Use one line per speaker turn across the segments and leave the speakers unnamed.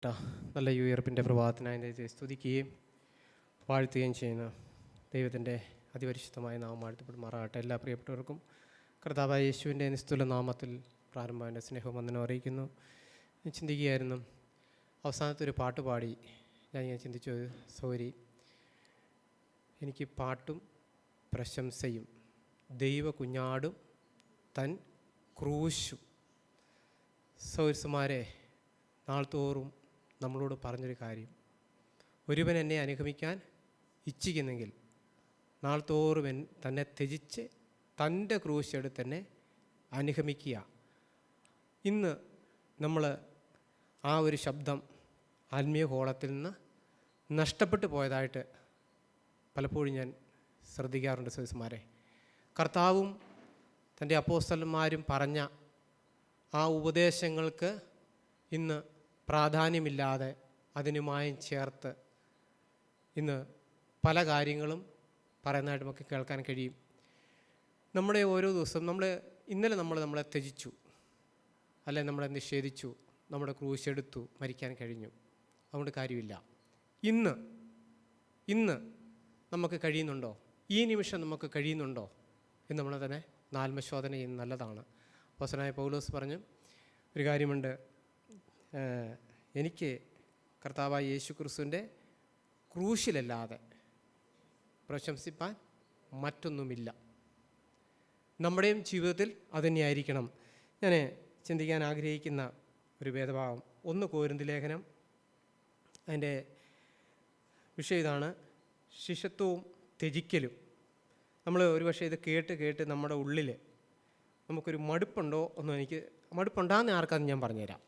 നല്ല ഈ ഉയർപ്പിൻ്റെ പ്രഭാതത്തിനായി ദൈവത്തെ സ്തുതിക്കുകയും വാഴ്ത്തുകയും ചെയ്യുന്ന ദൈവത്തിൻ്റെ അതിപരിശുദ്ധമായ നാമം വാഴ്ത്തപ്പെടുമാറാകട്ടെ. എല്ലാ പ്രിയപ്പെട്ടവർക്കും കർത്താവായ യേശുവിൻ്റെ നിസ്തുല നാമത്തിൽ പ്രാരംഭമായ സ്നേഹവും വന്ദനം അറിയിക്കുന്നു. ചിന്തിക്കുകയായിരുന്നു, അവസാനത്തെ ഒരു പാട്ട് പാടി ഞാൻ ചിന്തിച്ചു, സൗരി എനിക്ക് പാട്ടും പ്രശംസയും ദൈവ കുഞ്ഞാടും തൻ ക്രൂശും. സൗരസുമാരെ, നാൾത്തോറും നമ്മളോട് പറഞ്ഞൊരു കാര്യം, ഒരുവൻ എന്നെ അനുഗമിക്കാൻ ഇച്ഛിക്കുന്നെങ്കിൽ നാൾത്തോറും തന്നെ ത്യജിച്ച് തൻ്റെ ക്രൂശെടുത്ത് തന്നെ അനുഗമിക്കുക. ഇന്ന് നമ്മൾ ആ ഒരു ശബ്ദം ആത്മീയ കോളത്തിൽ നിന്ന് നഷ്ടപ്പെട്ടു പോയതായിട്ട് പലപ്പോഴും ഞാൻ ശ്രദ്ധിക്കാറുണ്ട്. സഹോദരന്മാരെ, കർത്താവും തൻ്റെ അപ്പോസ്തലന്മാരും പറഞ്ഞ ആ ഉപദേശങ്ങൾക്ക് ഇന്ന് പ്രാധാന്യമില്ലാതെ അതിനുമായും ചേർത്ത് ഇന്ന് പല കാര്യങ്ങളും പറയുന്നതായിട്ട് നമുക്ക് കേൾക്കാൻ കഴിയും. നമ്മുടെ ഓരോ ദിവസം ഇന്നലെ നമ്മളെ ത്യജിച്ചു, അല്ലെ നമ്മളെ നിഷേധിച്ചു, നമ്മുടെ ക്രൂശെടുത്തു, മരിക്കാൻ കഴിഞ്ഞു, അതുകൊണ്ട് കാര്യമില്ല. ഇന്ന് നമുക്ക് കഴിയുന്നുണ്ടോ? ഈ നിമിഷം നമുക്ക് കഴിയുന്നുണ്ടോ എന്ന് നമ്മൾ തന്നെ ആത്മശോധന ചെയ്യുന്നത് നല്ലതാണ്. അപ്പോസ്തലനായ പൗലോസ് പറഞ്ഞു ഒരു കാര്യമുണ്ട്, എനിക്ക് കർത്താവായ യേശു ക്രിസ്തുവിൻ്റെ ക്രൂശിലല്ലാതെ പ്രശംസിപ്പാൻ മറ്റൊന്നുമില്ല. നമ്മുടെയും ജീവിതത്തിൽ അതുതന്നെയായിരിക്കണം. ഞാൻ ചിന്തിക്കാൻ ആഗ്രഹിക്കുന്ന ഒരു വേദഭാഗം 1 കൊരിന്ത്യർ ലേഖനം, അതിൻ്റെ വിഷയം ഇതാണ്, ശിഷ്യത്വവും ത്യജിക്കലും. നമ്മൾ ഒരുപക്ഷെ ഇത് കേട്ട് നമ്മുടെ ഉള്ളിൽ നമുക്കൊരു മടുപ്പുണ്ടോ ഒന്നും, എനിക്ക് മടുപ്പുണ്ടാകുന്ന ആർക്കാന്ന് ഞാൻ പറഞ്ഞുതരാം.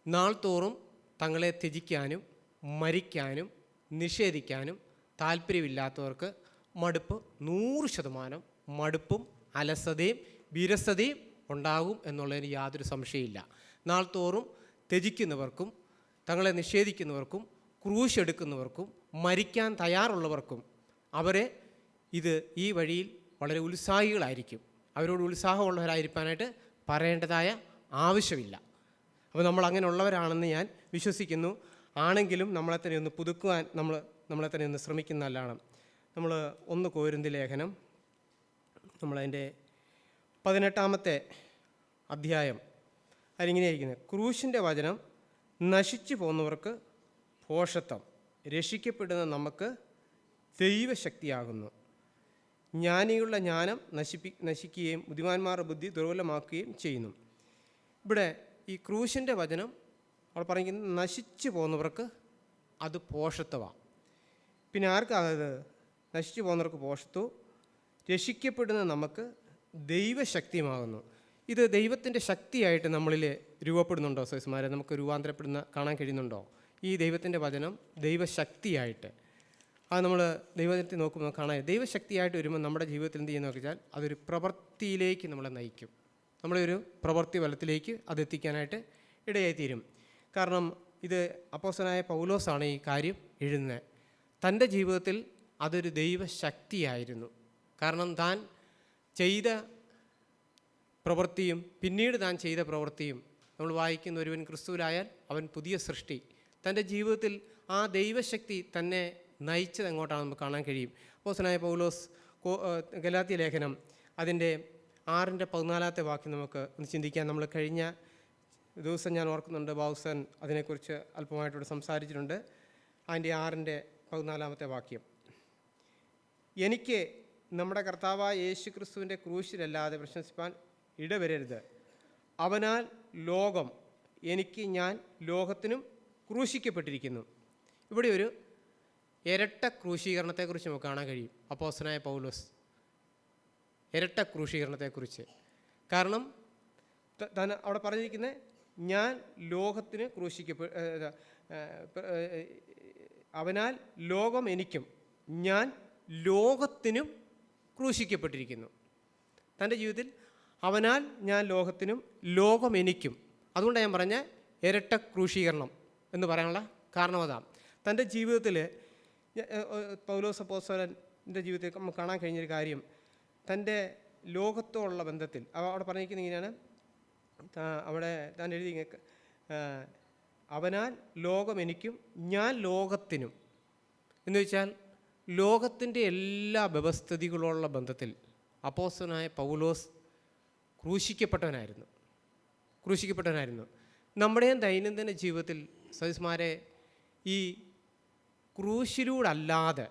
നാൾത്തോറും തങ്ങളെ ത്യജിക്കാനും മരിക്കാനും നിഷേധിക്കാനും താല്പര്യമില്ലാത്തവർക്ക് മടുപ്പ് 100% മടുപ്പും അലസതയും വിരസതയും ഉണ്ടാകും എന്നുള്ളതിന് യാതൊരു സംശയമില്ല. നാൾത്തോറും ത്യജിക്കുന്നവർക്കും തങ്ങളെ നിഷേധിക്കുന്നവർക്കും ക്രൂശെടുക്കുന്നവർക്കും മരിക്കാൻ തയ്യാറുള്ളവർക്കും ഈ വഴിയിൽ വളരെ ഉത്സാഹികളായിരിക്കും. അവരോട് ഉത്സാഹമുള്ളവരായിരിക്കാനായിട്ട് പറയേണ്ടതായ ആവശ്യമില്ല. അപ്പോൾ നമ്മൾ അങ്ങനെയുള്ളവരാണെന്ന് ഞാൻ വിശ്വസിക്കുന്നു. ആണെങ്കിലും നമ്മളെ തന്നെ ഒന്ന് പുതുക്കുവാൻ നമ്മളെ തന്നെ ഒന്ന് ശ്രമിക്കുന്ന നല്ലതാണ്. നമ്മൾ 1 കൊരിന്ത്യർ ലേഖനം, നമ്മളതിൻ്റെ 18-ാമത്തെ അധ്യായം, അതിലിങ്ങനെയായിരിക്കുന്നത്, ക്രൂശിൻ്റെ വചനം നശിച്ചു പോകുന്നവർക്ക് ഭോഷത്വം, രക്ഷിക്കപ്പെടുന്ന നമുക്ക് ദൈവശക്തിയാകുന്നു. ജ്ഞാനികളുടെ ജ്ഞാനം നശിക്കുകയും ബുദ്ധിമാന്മാരുടെ ബുദ്ധി ദുർബലമാക്കുകയും ചെയ്യുന്നു. ഇവിടെ ഈ ക്രൂശിൻ്റെ വചനം അവിടെ പറയുന്നത് നശിച്ചു പോകുന്നവർക്ക് അത് ഭോഷത്വമാണ്. പിന്നെ ആർക്കാണത്? നശിച്ചു പോകുന്നവർക്ക് ഭോഷത്വവും രക്ഷിക്കപ്പെടുന്ന നമുക്ക് ദൈവശക്തിയുമാകുന്നു. ഇത് ദൈവത്തിൻ്റെ ശക്തിയായിട്ട് നമ്മളിൽ രൂപപ്പെടുന്നുണ്ടോ? സഹോദരന്മാരെ, നമുക്ക് കാണാൻ കഴിയുന്നുണ്ടോ? ഈ ദൈവത്തിൻ്റെ വചനം ദൈവശക്തിയായിട്ട് അത് നമ്മൾ ദൈവത്തെ നോക്കുമ്പോൾ കാണാൻ, ദൈവശക്തിയായിട്ട് വരുമ്പോൾ നമ്മുടെ ജീവിതത്തിൽ എന്ത് ചെയ്യുന്ന വെച്ചാൽ അതൊരു പ്രവൃത്തിയിലേക്ക് നമ്മളെ നയിക്കും. നമ്മളൊരു പ്രവൃത്തി ബലത്തിലേക്ക് അതെത്തിക്കാനായിട്ട് ഇടയായിത്തീരും. കാരണം ഇത് അപ്പോസ്തലനായ പൗലോസാണ് ഈ കാര്യം എഴുതുന്നത്. തൻ്റെ ജീവിതത്തിൽ അതൊരു ദൈവശക്തിയായിരുന്നു. കാരണം താൻ ചെയ്ത പ്രവൃത്തിയും പിന്നീട് താൻ ചെയ്ത പ്രവൃത്തിയും നമ്മൾ വായിക്കുന്ന, ഒരുവൻ ക്രിസ്തുവിലായാൽ അവൻ പുതിയ സൃഷ്ടി. തൻ്റെ ജീവിതത്തിൽ ആ ദൈവശക്തി തന്നെ നയിച്ചത് എങ്ങോട്ടാണെന്ന് നമുക്ക് കാണാൻ കഴിയും. അപ്പോസ്തലനായ പൗലോസ് ഗലാത്യ ലേഖനം അതിൻ്റെ 6-14 വാക്യം നമുക്ക് ഒന്ന് ചിന്തിക്കാം. നമ്മൾ കഴിഞ്ഞ ദിവസം ഞാൻ ഓർക്കുന്നുണ്ട്, ബാവുസൻ അതിനെക്കുറിച്ച് അല്പമായിട്ടൂടെ സംസാരിച്ചിട്ടുണ്ട്. അതിൻ്റെ 6-14 വാക്യം, എനിക്ക് നമ്മുടെ കർത്താവായ യേശു ക്രിസ്തുവിൻ്റെ ക്രൂശിലല്ലാതെ പ്രശംസിപ്പാൻ ഇടവരരുത്. അവനാൽ ലോകം എനിക്ക്, ഞാൻ ലോകത്തിനും ക്രൂശിക്കപ്പെട്ടിരിക്കുന്നു. ഇവിടെ ഒരു ഇരട്ട ക്രൂശീകരണത്തെക്കുറിച്ച് നമുക്ക് കാണാൻ കഴിയും. അപ്പോസ്തലനായ പൗലോസ് ഇരട്ട ക്രൂശീകരണത്തെക്കുറിച്ച്, കാരണം അവിടെ പറഞ്ഞിരിക്കുന്നത്, ഞാൻ ലോകത്തിന് അവനാൽ ലോകം എനിക്കും ഞാൻ ലോകത്തിനും ക്രൂശിക്കപ്പെട്ടിരിക്കുന്നു. തൻ്റെ ജീവിതത്തിൽ അവനാൽ ഞാൻ ലോകത്തിനും ലോകം എനിക്കും. അതുകൊണ്ടാണ് ഞാൻ പറഞ്ഞ ഇരട്ട ക്രൂശീകരണം എന്ന് പറയാനുള്ള കാരണം അതാണ്. തൻ്റെ ജീവിതത്തിൽ പൗലോസ് അപ്പോസ്തലൻ്റെ ജീവിതത്തിൽ നമുക്ക് കാണാൻ കഴിഞ്ഞൊരു കാര്യം, തൻ്റെ ലോകത്തോടുള്ള ബന്ധത്തിൽ അവിടെ പറഞ്ഞിരിക്കുന്നത് ഇങ്ങനെയാണ്, അവിടെ താൻ എഴുതി, അവനാൽ ലോകം എനിക്കും ഞാൻ ലോകത്തിനും. എന്ന് വെച്ചാൽ ലോകത്തിൻ്റെ എല്ലാ വ്യവസ്ഥിതികളുള്ള ബന്ധത്തിൽ അപ്പോസ്തലനായ പൗലോസ് ക്രൂശിക്കപ്പെട്ടവനായിരുന്നു. നമ്മുടെയും ദൈനംദിന ജീവിതത്തിൽ സഹോദരന്മാരെ ഈ ക്രൂശിലൂടല്ലാതെ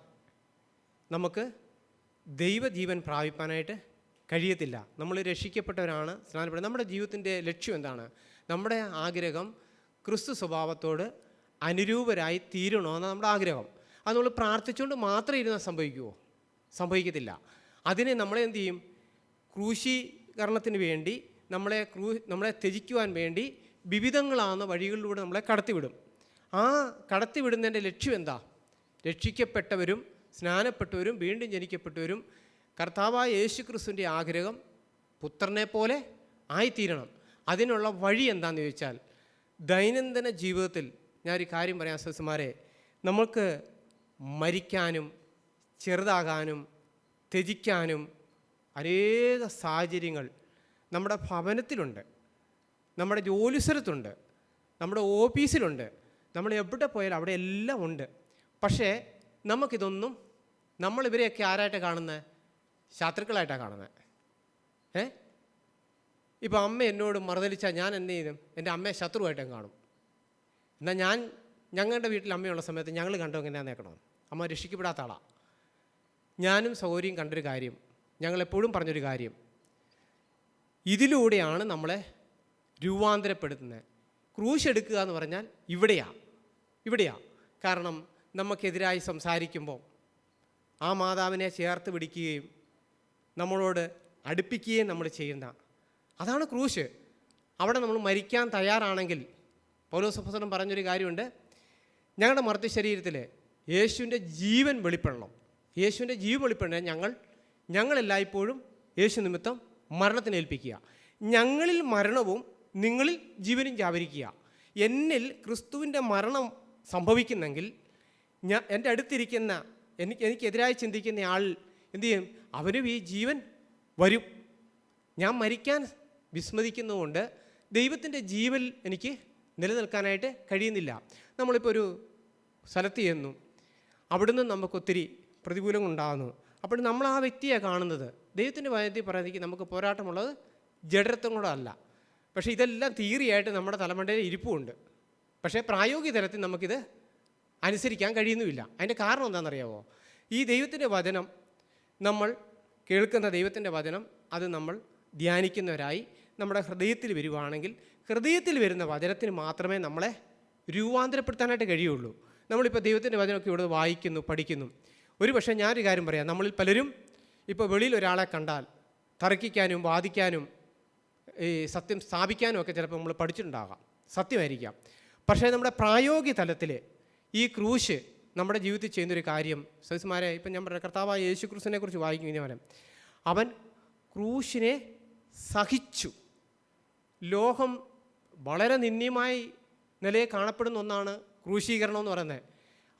നമുക്ക് ദൈവജീവൻ പ്രാപിപ്പാനായിട്ട് കഴിയത്തില്ല. നമ്മൾ രക്ഷിക്കപ്പെട്ടവരാണ്, സ്നാനപ്പെടുന്നത്. നമ്മുടെ ജീവിതത്തിൻ്റെ ലക്ഷ്യം എന്താണ്? നമ്മുടെ ആഗ്രഹം ക്രിസ്തു സ്വഭാവത്തോട് അനുരൂപരായി തീരണമെന്ന് നമ്മുടെ ആഗ്രഹം. അത് നമ്മൾ പ്രാർത്ഥിച്ചുകൊണ്ട് മാത്രം ഇരുന്നാൽ സംഭവിക്കത്തില്ല. അതിനെ നമ്മളെ എന്ത് ചെയ്യും? ക്രൂശീകരണത്തിന് വേണ്ടി നമ്മളെ ത്യജിക്കുവാൻ വേണ്ടി വിവിധങ്ങളാകുന്ന വഴികളിലൂടെ നമ്മളെ കടത്തിവിടും. ആ കടത്തിവിടുന്നതിൻ്റെ ലക്ഷ്യം എന്താ? രക്ഷിക്കപ്പെട്ടവരും സ്നാനപ്പെട്ടവരും വീണ്ടും ജനിക്കപ്പെട്ടവരും കർത്താവായ യേശുക്രിസ്തുവിൻ്റെ ആഗ്രഹം പുത്രനെ പോലെ ആയിത്തീരണം. അതിനുള്ള വഴി എന്താണെന്ന് ചോദിച്ചാൽ, ദൈനംദിന ജീവിതത്തിൽ ഞാനൊരു കാര്യം പറയാം സഹോദരന്മാരെ, നമുക്ക് മരിക്കാനും ചെറുതാകാനും ത്യജിക്കാനും അനേക സാഹചര്യങ്ങൾ നമ്മുടെ ഭവനത്തിലുണ്ട്, നമ്മുടെ ജോലിസ്ഥലത്തുണ്ട്, നമ്മുടെ ഓഫീസിലുണ്ട്, നമ്മൾ എവിടെ പോയാലും അവിടെ എല്ലാം ഉണ്ട്. പക്ഷേ നമുക്കിതൊന്നും, നമ്മളിവരെയൊക്കെ ആരായിട്ടാണ് കാണുന്നത്? ശത്രുക്കളായിട്ടാണ് കാണുന്നത്. ഇപ്പോൾ അമ്മ എന്നോട് മറുതലിച്ചാൽ ഞാൻ എന്ത് ചെയ്യും? എൻ്റെ അമ്മയെ ശത്രുവായിട്ടും കാണും. എന്നാൽ ഞങ്ങളുടെ വീട്ടിൽ അമ്മയുള്ള സമയത്ത് ഞങ്ങൾ കണ്ടോ എങ്ങനെയാണെന്ന് നേക്കണം. അമ്മ രക്ഷിക്കപ്പെടാത്ത ആളാണ്. ഞാനും സൗകര്യം കണ്ടൊരു കാര്യം, ഞങ്ങളെപ്പോഴും പറഞ്ഞൊരു കാര്യം, ഇതിലൂടെയാണ് നമ്മളെ രൂപാന്തരപ്പെടുത്തുന്നത്. ക്രൂശെടുക്കുക എന്ന് പറഞ്ഞാൽ ഇവിടെയാണ്. കാരണം നമുക്കെതിരായി സംസാരിക്കുമ്പോൾ ആ മാതാവിനെ ചേർത്ത് പിടിക്കുകയും നമ്മളോട് അടുപ്പിക്കുകയും നമ്മൾ ചെയ്യുന്ന അതാണ് ക്രൂശ്. അവിടെ നമ്മൾ മരിക്കാൻ തയ്യാറാണെങ്കിൽ, പൗലോസ് അപ്പോസ്തലൻ പറഞ്ഞൊരു കാര്യമുണ്ട്, ഞങ്ങളുടെ മർത്യ ശരീരത്തിൽ യേശുവിൻ്റെ ജീവൻ വെളിപ്പെടണം. യേശുവിൻ്റെ ജീവൻ വെളിപ്പെടണം. ഞങ്ങളെല്ലായ്പ്പോഴും യേശു നിമിത്തം മരണത്തിന് ഏൽപ്പിക്കുക. ഞങ്ങളിൽ മരണവും നിങ്ങളിൽ ജീവനും വ്യാപരിക്കുക. എന്നിൽ ക്രിസ്തുവിൻ്റെ മരണം സംഭവിക്കുന്നെങ്കിൽ എൻ്റെ അടുത്തിരിക്കുന്ന എനിക്കെതിരായി ചിന്തിക്കുന്ന ആൾ എന്തു ചെയ്യും? അവരും ഈ ജീവൻ വരും. ഞാൻ മരിക്കാൻ വിസ്മരിക്കുന്നതുകൊണ്ട് ദൈവത്തിൻ്റെ ജീവൻ എനിക്ക് നിലനിൽക്കാനായിട്ട് കഴിയുന്നില്ല. നമ്മളിപ്പോൾ ഒരു സ്ഥലത്ത് ചെന്നു, അവിടുന്ന് നമുക്കൊത്തിരി പ്രതികൂലങ്ങളുണ്ടാകുന്നു. അപ്പോൾ നമ്മൾ ആ വ്യക്തിയെ കാണുന്നത്, ദൈവത്തിൻ്റെ വചനത്തിൽ പറയുന്നത് നമുക്ക് പോരാട്ടമുള്ളത് ജഡത്വങ്ങളല്ല. പക്ഷേ ഇതെല്ലാം തിയറിയായിട്ട് നമ്മുടെ തലമുറയിൽ ഇരിപ്പുമുണ്ട്. പക്ഷേ പ്രായോഗിക തലത്തിൽ നമുക്കിത് അനുസരിക്കാൻ കഴിയുന്നുമില്ല. അതിൻ്റെ കാരണം എന്താണെന്നറിയാമോ? ഈ ദൈവത്തിൻ്റെ വചനം, നമ്മൾ കേൾക്കുന്ന ദൈവത്തിൻ്റെ വചനം, അത് നമ്മൾ ധ്യാനിക്കുന്നവരായി നമ്മുടെ ഹൃദയത്തിൽ വരുവാണെങ്കിൽ, ഹൃദയത്തിൽ വരുന്ന വചനത്തിന് മാത്രമേ നമ്മളെ രൂപാന്തരപ്പെടുത്താനായിട്ട് കഴിയുള്ളൂ. നമ്മളിപ്പോൾ ദൈവത്തിൻ്റെ വചനമൊക്കെ ഇവിടെ വായിക്കുന്നു, പഠിക്കുന്നു. ഒരു പക്ഷേ ഞാനൊരു കാര്യം പറയാം, നമ്മളിൽ പലരും ഇപ്പോൾ വെളിയിൽ ഒരാളെ കണ്ടാൽ തർക്കിക്കാനും വാദിക്കാനും ഈ സത്യം സ്ഥാപിക്കാനും ഒക്കെ ചിലപ്പോൾ നമ്മൾ പഠിച്ചിട്ടുണ്ടാകാം, സത്യമായിരിക്കാം. പക്ഷേ നമ്മുടെ പ്രായോഗിക തലത്തിൽ ഈ ക്രൂശ് നമ്മുടെ ജീവിതത്തിൽ ചെയ്യുന്നൊരു കാര്യം, സഹോദരന്മാരെ, ഇപ്പം ഞാൻ പറഞ്ഞ കർത്താവായ യേശു ക്രിസ്തുവിനെ കുറിച്ച് വായിക്കുന്നവൻ, അവൻ ക്രൂശിനെ സഹിച്ചു. ലോകം വളരെ നിന്ദ്യമായി നിലയെ കാണപ്പെടുന്ന ഒന്നാണ് ക്രൂശീകരണം എന്ന് പറയുന്നത്.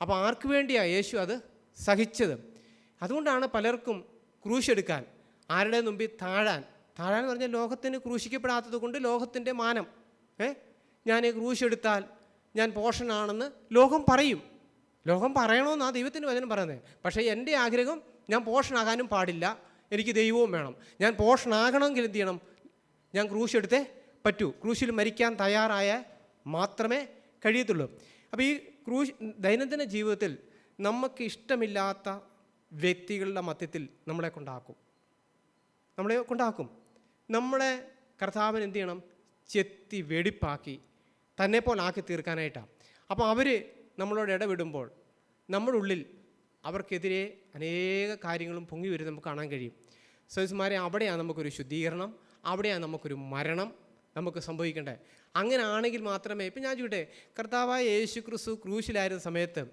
അപ്പോൾ ആർക്ക് വേണ്ടിയാണ് യേശു അത് സഹിച്ചത്? അതുകൊണ്ടാണ് പലർക്കും ക്രൂശെടുക്കാൻ, ആരുടെ മുമ്പിൽ താഴാൻ പറഞ്ഞാൽ ലോകത്തിന് ക്രൂശിക്കപ്പെടാത്തത് കൊണ്ട് ലോകത്തിൻ്റെ മാനം, ഞാൻ ക്രൂശെടുത്താൽ ഞാൻ പോഷനാണെന്ന് ലോകം പറയും. ലോകം പറയണമെന്നാണ് ദൈവത്തിൻ്റെ വചനം പറയുന്നത്. പക്ഷേ എൻ്റെ ആഗ്രഹം, ഞാൻ പോഷനാകാനും പാടില്ല, എനിക്ക് ദൈവവും വേണം. ഞാൻ പോഷനാകണമെങ്കിൽ എന്ത് ചെയ്യണം? ഞാൻ ക്രൂശെടുത്തേ പറ്റൂ. ക്രൂശിൽ മരിക്കാൻ തയ്യാറായ മാത്രമേ കഴിയത്തുള്ളൂ. അപ്പോൾ ഈ ദൈനംദിന ജീവിതത്തിൽ നമുക്ക് ഇഷ്ടമില്ലാത്ത വ്യക്തികളുടെ മധ്യത്തിൽ നമ്മളെ കൊണ്ടാക്കും. നമ്മളെ കർത്താവിന് എന്ത് ചെയ്യണം? ചെത്തി വെടിപ്പാക്കി തന്നെപ്പോലെ ആക്കി തീർക്കാനായിട്ടാണ്. അപ്പോൾ അവർ നമ്മളോട് ഇടപെടുമ്പോൾ നമ്മുടെ ഉള്ളിൽ അവർക്കെതിരെ അനേക കാര്യങ്ങളും പൊങ്ങി വരും നമുക്ക് കാണാൻ കഴിയും. സഹോദരന്മാരെ, അവിടെയാണ് നമുക്കൊരു ശുദ്ധീകരണം, അവിടെയാണ് നമുക്കൊരു മരണം നമുക്ക് സംഭവിക്കേണ്ടത്. അങ്ങനെ ആണെങ്കിൽ മാത്രമേ, ഇപ്പം ഞാൻ ചോദിക്കട്ടെ, കർത്താവായ യേശു ക്രിസ്തു ക്രൂശിലായിരുന്ന സമയത്ത്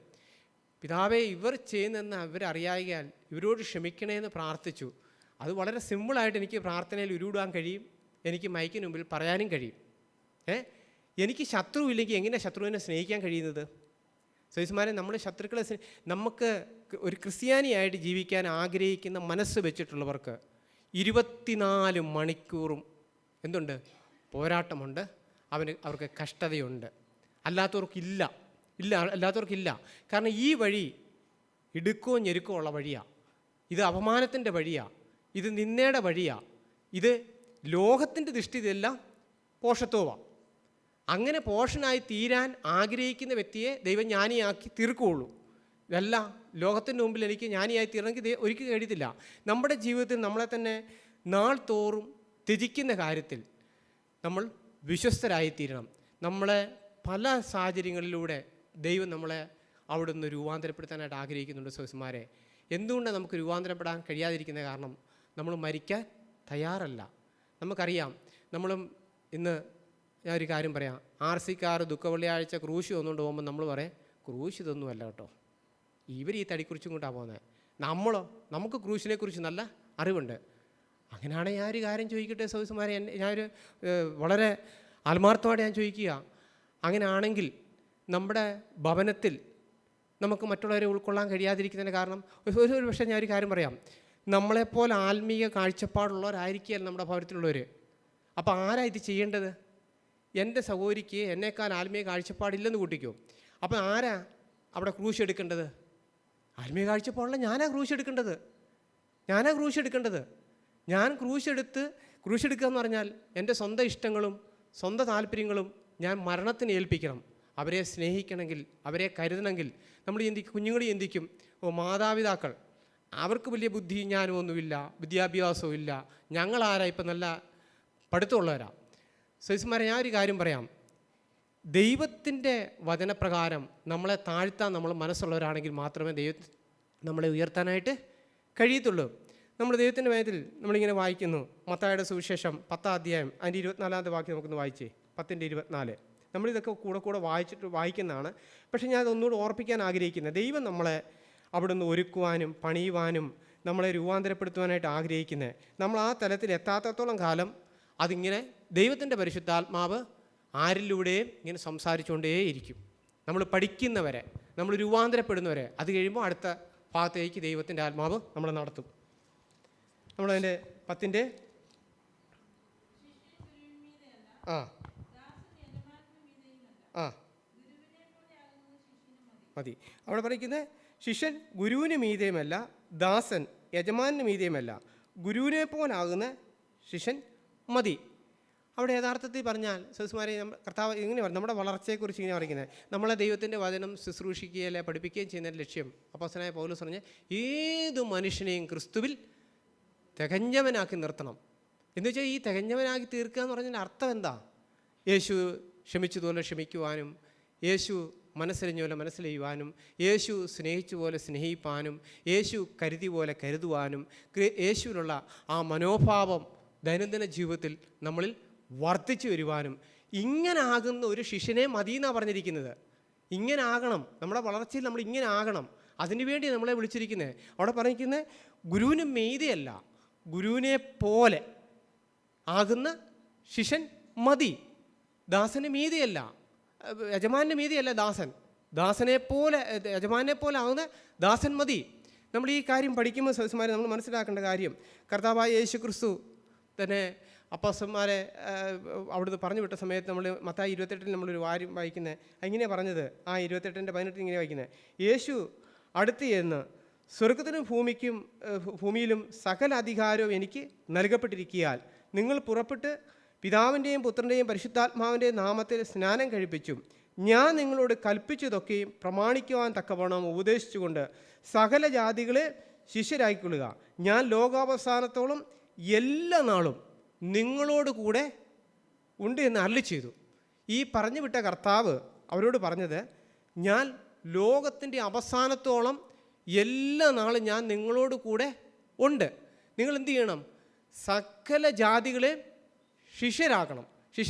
പിതാവേ ഇവർ ചെയ്യുന്നതെന്ന് അവരറിയായാൽ ഇവരോട് ക്ഷമിക്കണേന്ന് പ്രാർത്ഥിച്ചു. അത് വളരെ സിമ്പിളായിട്ട് എനിക്ക് പ്രാർത്ഥനയിൽ ഉരുവിടാൻ കഴിയും, എനിക്ക് മൈക്കിന് മുമ്പിൽ പറയാനും കഴിയും. എനിക്ക് ശത്രു ഇല്ലെങ്കിൽ എങ്ങനെ ശത്രുവിനെ സ്നേഹിക്കാൻ കഴിയുന്നത്? സഹോദരന്മാരെ, നമ്മൾ ശത്രുക്കളെ നമുക്ക് ഒരു ക്രിസ്ത്യാനിയായിട്ട് ജീവിക്കാൻ ആഗ്രഹിക്കുന്ന മനസ്സ് വെച്ചിട്ടുള്ളവർക്ക് 24 മണിക്കൂറും എന്തുണ്ട്? പോരാട്ടമുണ്ട്, അവർക്ക് കഷ്ടതയുണ്ട്. അല്ലാത്തവർക്കില്ല. അല്ലാത്തവർക്കില്ല. കാരണം ഈ വഴി ഇടുക്കവും ഞെരുക്കവും ഉള്ള വഴിയാണ്. ഇത് അപമാനത്തിൻ്റെ വഴിയാണ്. ഇത് നിന്ദയുടെ വഴിയാണ്. ഇത് ലോകത്തിൻ്റെ ദൃഷ്ടി ഇതെല്ലാം പോഷത്വമാണ്. അങ്ങനെ പോഷനായി തീരാൻ ആഗ്രഹിക്കുന്ന വ്യക്തിയെ ദൈവം ജ്ഞാനിയാക്കി തീർക്കുകയുള്ളൂ. ഇതല്ല ലോകത്തിൻ്റെ മുമ്പിൽ എനിക്ക് ജ്ഞാനിയായി തീരണമെങ്കിൽ ഒരിക്കലും കഴിയത്തില്ല. നമ്മുടെ ജീവിതത്തിൽ നമ്മളെ തന്നെ നാൾ തോറും ത്യജിക്കുന്ന കാര്യത്തിൽ നമ്മൾ വിശ്വസ്തരായിത്തീരണം. നമ്മളെ പല സാഹചര്യങ്ങളിലൂടെ ദൈവം നമ്മളെ അവിടെ നിന്ന് രൂപാന്തരപ്പെടുത്താനായിട്ട് ആഗ്രഹിക്കുന്നുണ്ട്. സഹോദരന്മാരെ, എന്തുകൊണ്ടാണ് നമുക്ക് രൂപാന്തരപ്പെടാൻ കഴിയാതിരിക്കുന്ന കാരണം? നമ്മൾ മരിക്കാൻ തയ്യാറല്ല. നമുക്കറിയാം, നമ്മളും ഇന്ന് ഞാനൊരു കാര്യം പറയാം. RC-ക്കാർ ദുഃഖവെള്ളിയാഴ്ച ക്രൂശ് വന്നുകൊണ്ട് പോകുമ്പോൾ നമ്മൾ പറയാം, ക്രൂശ് ഇതൊന്നുമല്ല കേട്ടോ, ഇവർ ഈ തടിക്കുറിച്ചും കൊണ്ടാണ് പോകുന്നത്. നമുക്ക് ക്രൂശിനെക്കുറിച്ച് നല്ല അറിവുണ്ട്. അങ്ങനെയാണെങ്കിൽ ഞാനൊരു കാര്യം ചോദിക്കട്ടെ സഹോദരന്മാരെ, ഞാനൊരു വളരെ ആത്മാർത്ഥമായിട്ട് ഞാൻ ചോദിക്കുക, അങ്ങനെയാണെങ്കിൽ നമ്മുടെ ഭവനത്തിൽ നമുക്ക് മറ്റുള്ളവരെ ഉൾക്കൊള്ളാൻ കഴിയാതിരിക്കുന്നതിന് കാരണം ഒരു പക്ഷേ ഞാനൊരു കാര്യം പറയാം, നമ്മളെപ്പോലെ ആത്മീയ കാഴ്ചപ്പാടുള്ളവരായിരിക്കുകയല്ല നമ്മുടെ ഭവനത്തിലുള്ളവർ. അപ്പോൾ ആരാ ഇത് ചെയ്യേണ്ടത്? എൻ്റെ സഹോദരിക്ക് എന്നേക്കാൾ ആത്മീയ കാഴ്ചപ്പാടില്ലെന്ന് കൂട്ടിക്കോ. അപ്പോൾ ആരാ അവിടെ ക്രൂശ് എടുക്കേണ്ടത്? ആത്മീയ കാഴ്ചപ്പാടുള്ള ഞാനാ ക്രൂശ് എടുക്കേണ്ടത്. ഞാൻ ക്രൂശ് എടുക്കുക എന്ന് പറഞ്ഞാൽ എൻ്റെ സ്വന്തം ഇഷ്ടങ്ങളും സ്വന്തം താല്പര്യങ്ങളും ഞാൻ മരണത്തിന് ഏൽപ്പിക്കണം. അവരെ സ്നേഹിക്കണമെങ്കിൽ, അവരെ കരുതണമെങ്കിൽ നമ്മൾ കുഞ്ഞുങ്ങൾ ചിന്തിക്കും, മാതാപിതാക്കൾ അവർക്ക് വലിയ ബുദ്ധിയും ജ്ഞാനവും ഒന്നുമില്ല, വിദ്യാഭ്യാസവും ഇല്ല, ഞങ്ങളാരാ ഇപ്പം നല്ല പഠിത്തമുള്ളവരാ. സഹോദരന്മാരെ, ഞാൻ ഒരു കാര്യം പറയാം. ദൈവത്തിൻ്റെ വചനപ്രകാരം നമ്മളെ താഴ്ത്താൻ നമ്മൾ മനസ്സുള്ളവരാണെങ്കിൽ മാത്രമേ നമ്മളെ ഉയർത്താനായിട്ട് കഴിയത്തുള്ളൂ. നമ്മൾ ദൈവത്തിൻ്റെ വചനത്തിൽ നമ്മളിങ്ങനെ വായിക്കുന്നു. മത്തായിയുടെ സുവിശേഷം 10-ാം അധ്യായം അതിൻ്റെ 24-ാമത്തെ വാക്യം നമുക്കൊന്ന് വായിച്ചേ. 10:24. നമ്മളിതൊക്കെ കൂടെ വായിക്കുന്നതാണ്. പക്ഷേ ഞാൻ അതൊന്നുകൂടെ ഓർപ്പിക്കാൻ ആഗ്രഹിക്കുന്നത്, ദൈവം നമ്മളെ അവിടെ നിന്ന് ഒരുക്കുവാനും പണിയുവാനും നമ്മളെ രൂപാന്തരപ്പെടുത്തുവാനായിട്ട് ആഗ്രഹിക്കുന്നത്. നമ്മൾ ആ തലത്തിൽ എത്താത്തത്തോളം കാലം അതിങ്ങനെ ദൈവത്തിൻ്റെ പരിശുദ്ധാത്മാവ് ആരിലൂടെയും ഇങ്ങനെ സംസാരിച്ചുകൊണ്ടേയിരിക്കും. നമ്മൾ പഠിക്കുന്നവരെ, നമ്മൾ രൂപാന്തരപ്പെടുന്നവരെ. അത് കഴിയുമ്പോൾ അടുത്ത ഭാഗത്തേക്ക് ദൈവത്തിൻ്റെ ആത്മാവ് നമ്മളെ നടത്തും. നമ്മളതിൻ്റെ 10-ന്റെ മതി. അവിടെ പറയുന്നത്, ശിഷ്യൻ ഗുരുവിന് മീതെയുമല്ല, ദാസൻ യജമാനന് മീതെയുമല്ല, ഗുരുവിനെ പോലാകുന്ന ശിഷ്യൻ മതി. അവിടെ യഥാർത്ഥത്തിൽ പറഞ്ഞാൽ സഹോദരന്മാരെ, കർത്താവ് ഇങ്ങനെ പറയും, നമ്മുടെ വളർച്ചയെക്കുറിച്ച് ഇങ്ങനെ പറയുന്നത്, നമ്മളെ ദൈവത്തിൻ്റെ വചനം ശുശ്രൂഷിക്കുകയല്ല പഠിപ്പിക്കുകയും ചെയ്യുന്ന ലക്ഷ്യം. അപ്പോസ്തലനായ പൗലോസ് പറഞ്ഞ്, ഏതു മനുഷ്യനെയും ക്രിസ്തുവിൽ തികഞ്ഞവനാക്കി നിർത്തണം. എന്ന് വെച്ചാൽ ഈ തികഞ്ഞവനാക്കി തീർക്കുക എന്ന് പറഞ്ഞാൽ അർത്ഥം എന്താ? യേശു ക്ഷമിച്ചതുപോലെ ക്ഷമിക്കുവാനും, യേശു മനസ്സലിഞ്ഞ പോലെ മനസ്സിലെയ്യുവാനും, യേശു സ്നേഹിച്ച പോലെ സ്നേഹിപ്പാനും, യേശു കരുതി പോലെ കരുതുവാനും, യേശുവിനുള്ള ആ മനോഭാവം ദൈനംദിന ജീവിതത്തിൽ നമ്മളിൽ വർദ്ധിച്ചു വരുവാനും, ഇങ്ങനെ ആകുന്ന ഒരു ശിഷ്യനെ മതി എന്നാണ് പറഞ്ഞിരിക്കുന്നത്. ഇങ്ങനെ ആകണം, നമ്മുടെ വളർച്ചയിൽ നമ്മൾ ഇങ്ങനെ ആകണം. അതിനുവേണ്ടി നമ്മളെ വിളിച്ചിരിക്കുന്നത്. അവിടെ പറഞ്ഞിരിക്കുന്നത് ഗുരുവിന് മീതെയല്ല, ഗുരുവിനെ പോലെ ആകുന്ന ശിഷ്യൻ മതി. ദാസന് മീതെയല്ല, യജമാനെ മീതെയല്ല ദാസനെ പോലെ, യജമാനെ പോലെ ആകുന്ന ദാസൻ മതി. നമ്മൾ ഈ കാര്യം പഠിക്കുമ്പോൾ സഹോദരന്മാരെ നമ്മൾ മനസ്സിലാക്കേണ്ട കാര്യം, കർത്താവായ യേശു ക്രിസ്തു തന്നെ അപ്പോസ്തലന്മാരെ അവിടുന്ന് പറഞ്ഞു വിട്ട സമയത്ത് നമ്മൾ മത്തായി 28 നമ്മളൊരു കാര്യം വായിക്കുന്നത് ഇങ്ങനെയാണ് പറഞ്ഞത്. 28:18 ഇങ്ങനെ വായിക്കുന്നത്, യേശു അടുത്ത് ചെന്ന്, സ്വർഗത്തിനും ഭൂമിയിലും സകല അധികാരവും എനിക്ക് നൽകപ്പെട്ടിരിക്കുകയാൽ നിങ്ങൾ പുറപ്പെട്ട് പിതാവിൻ്റെയും പുത്രൻ്റെയും പരിശുദ്ധാത്മാവിൻ്റെയും നാമത്തിൽ സ്നാനം കഴിപ്പിച്ചും ഞാൻ നിങ്ങളോട് കൽപ്പിച്ചതൊക്കെയും പ്രമാണിക്കുവാൻ തക്കവണ്ണം ഉപദേശിച്ചുകൊണ്ട് സകല ജാതികളെ ശിഷ്യരായിക്കൊള്ളുക. ഞാൻ ലോകാവസാനത്തോളം എല്ലാ നാളും നിങ്ങളോട് കൂടെ ഉണ്ട് എന്ന് അരുളി ചെയ്തു. ഈ പറഞ്ഞു വിട്ട കർത്താവ് അവരോട് പറഞ്ഞത്, ഞാൻ ലോകത്തിൻ്റെ അവസാനത്തോളം എല്ലാ നാളും ഞാൻ നിങ്ങളോട് കൂടെ ഉണ്ട്. നിങ്ങൾ എന്ത് ചെയ്യണം? സകല ജാതികളെ ശിഷ്യരാക്കണം.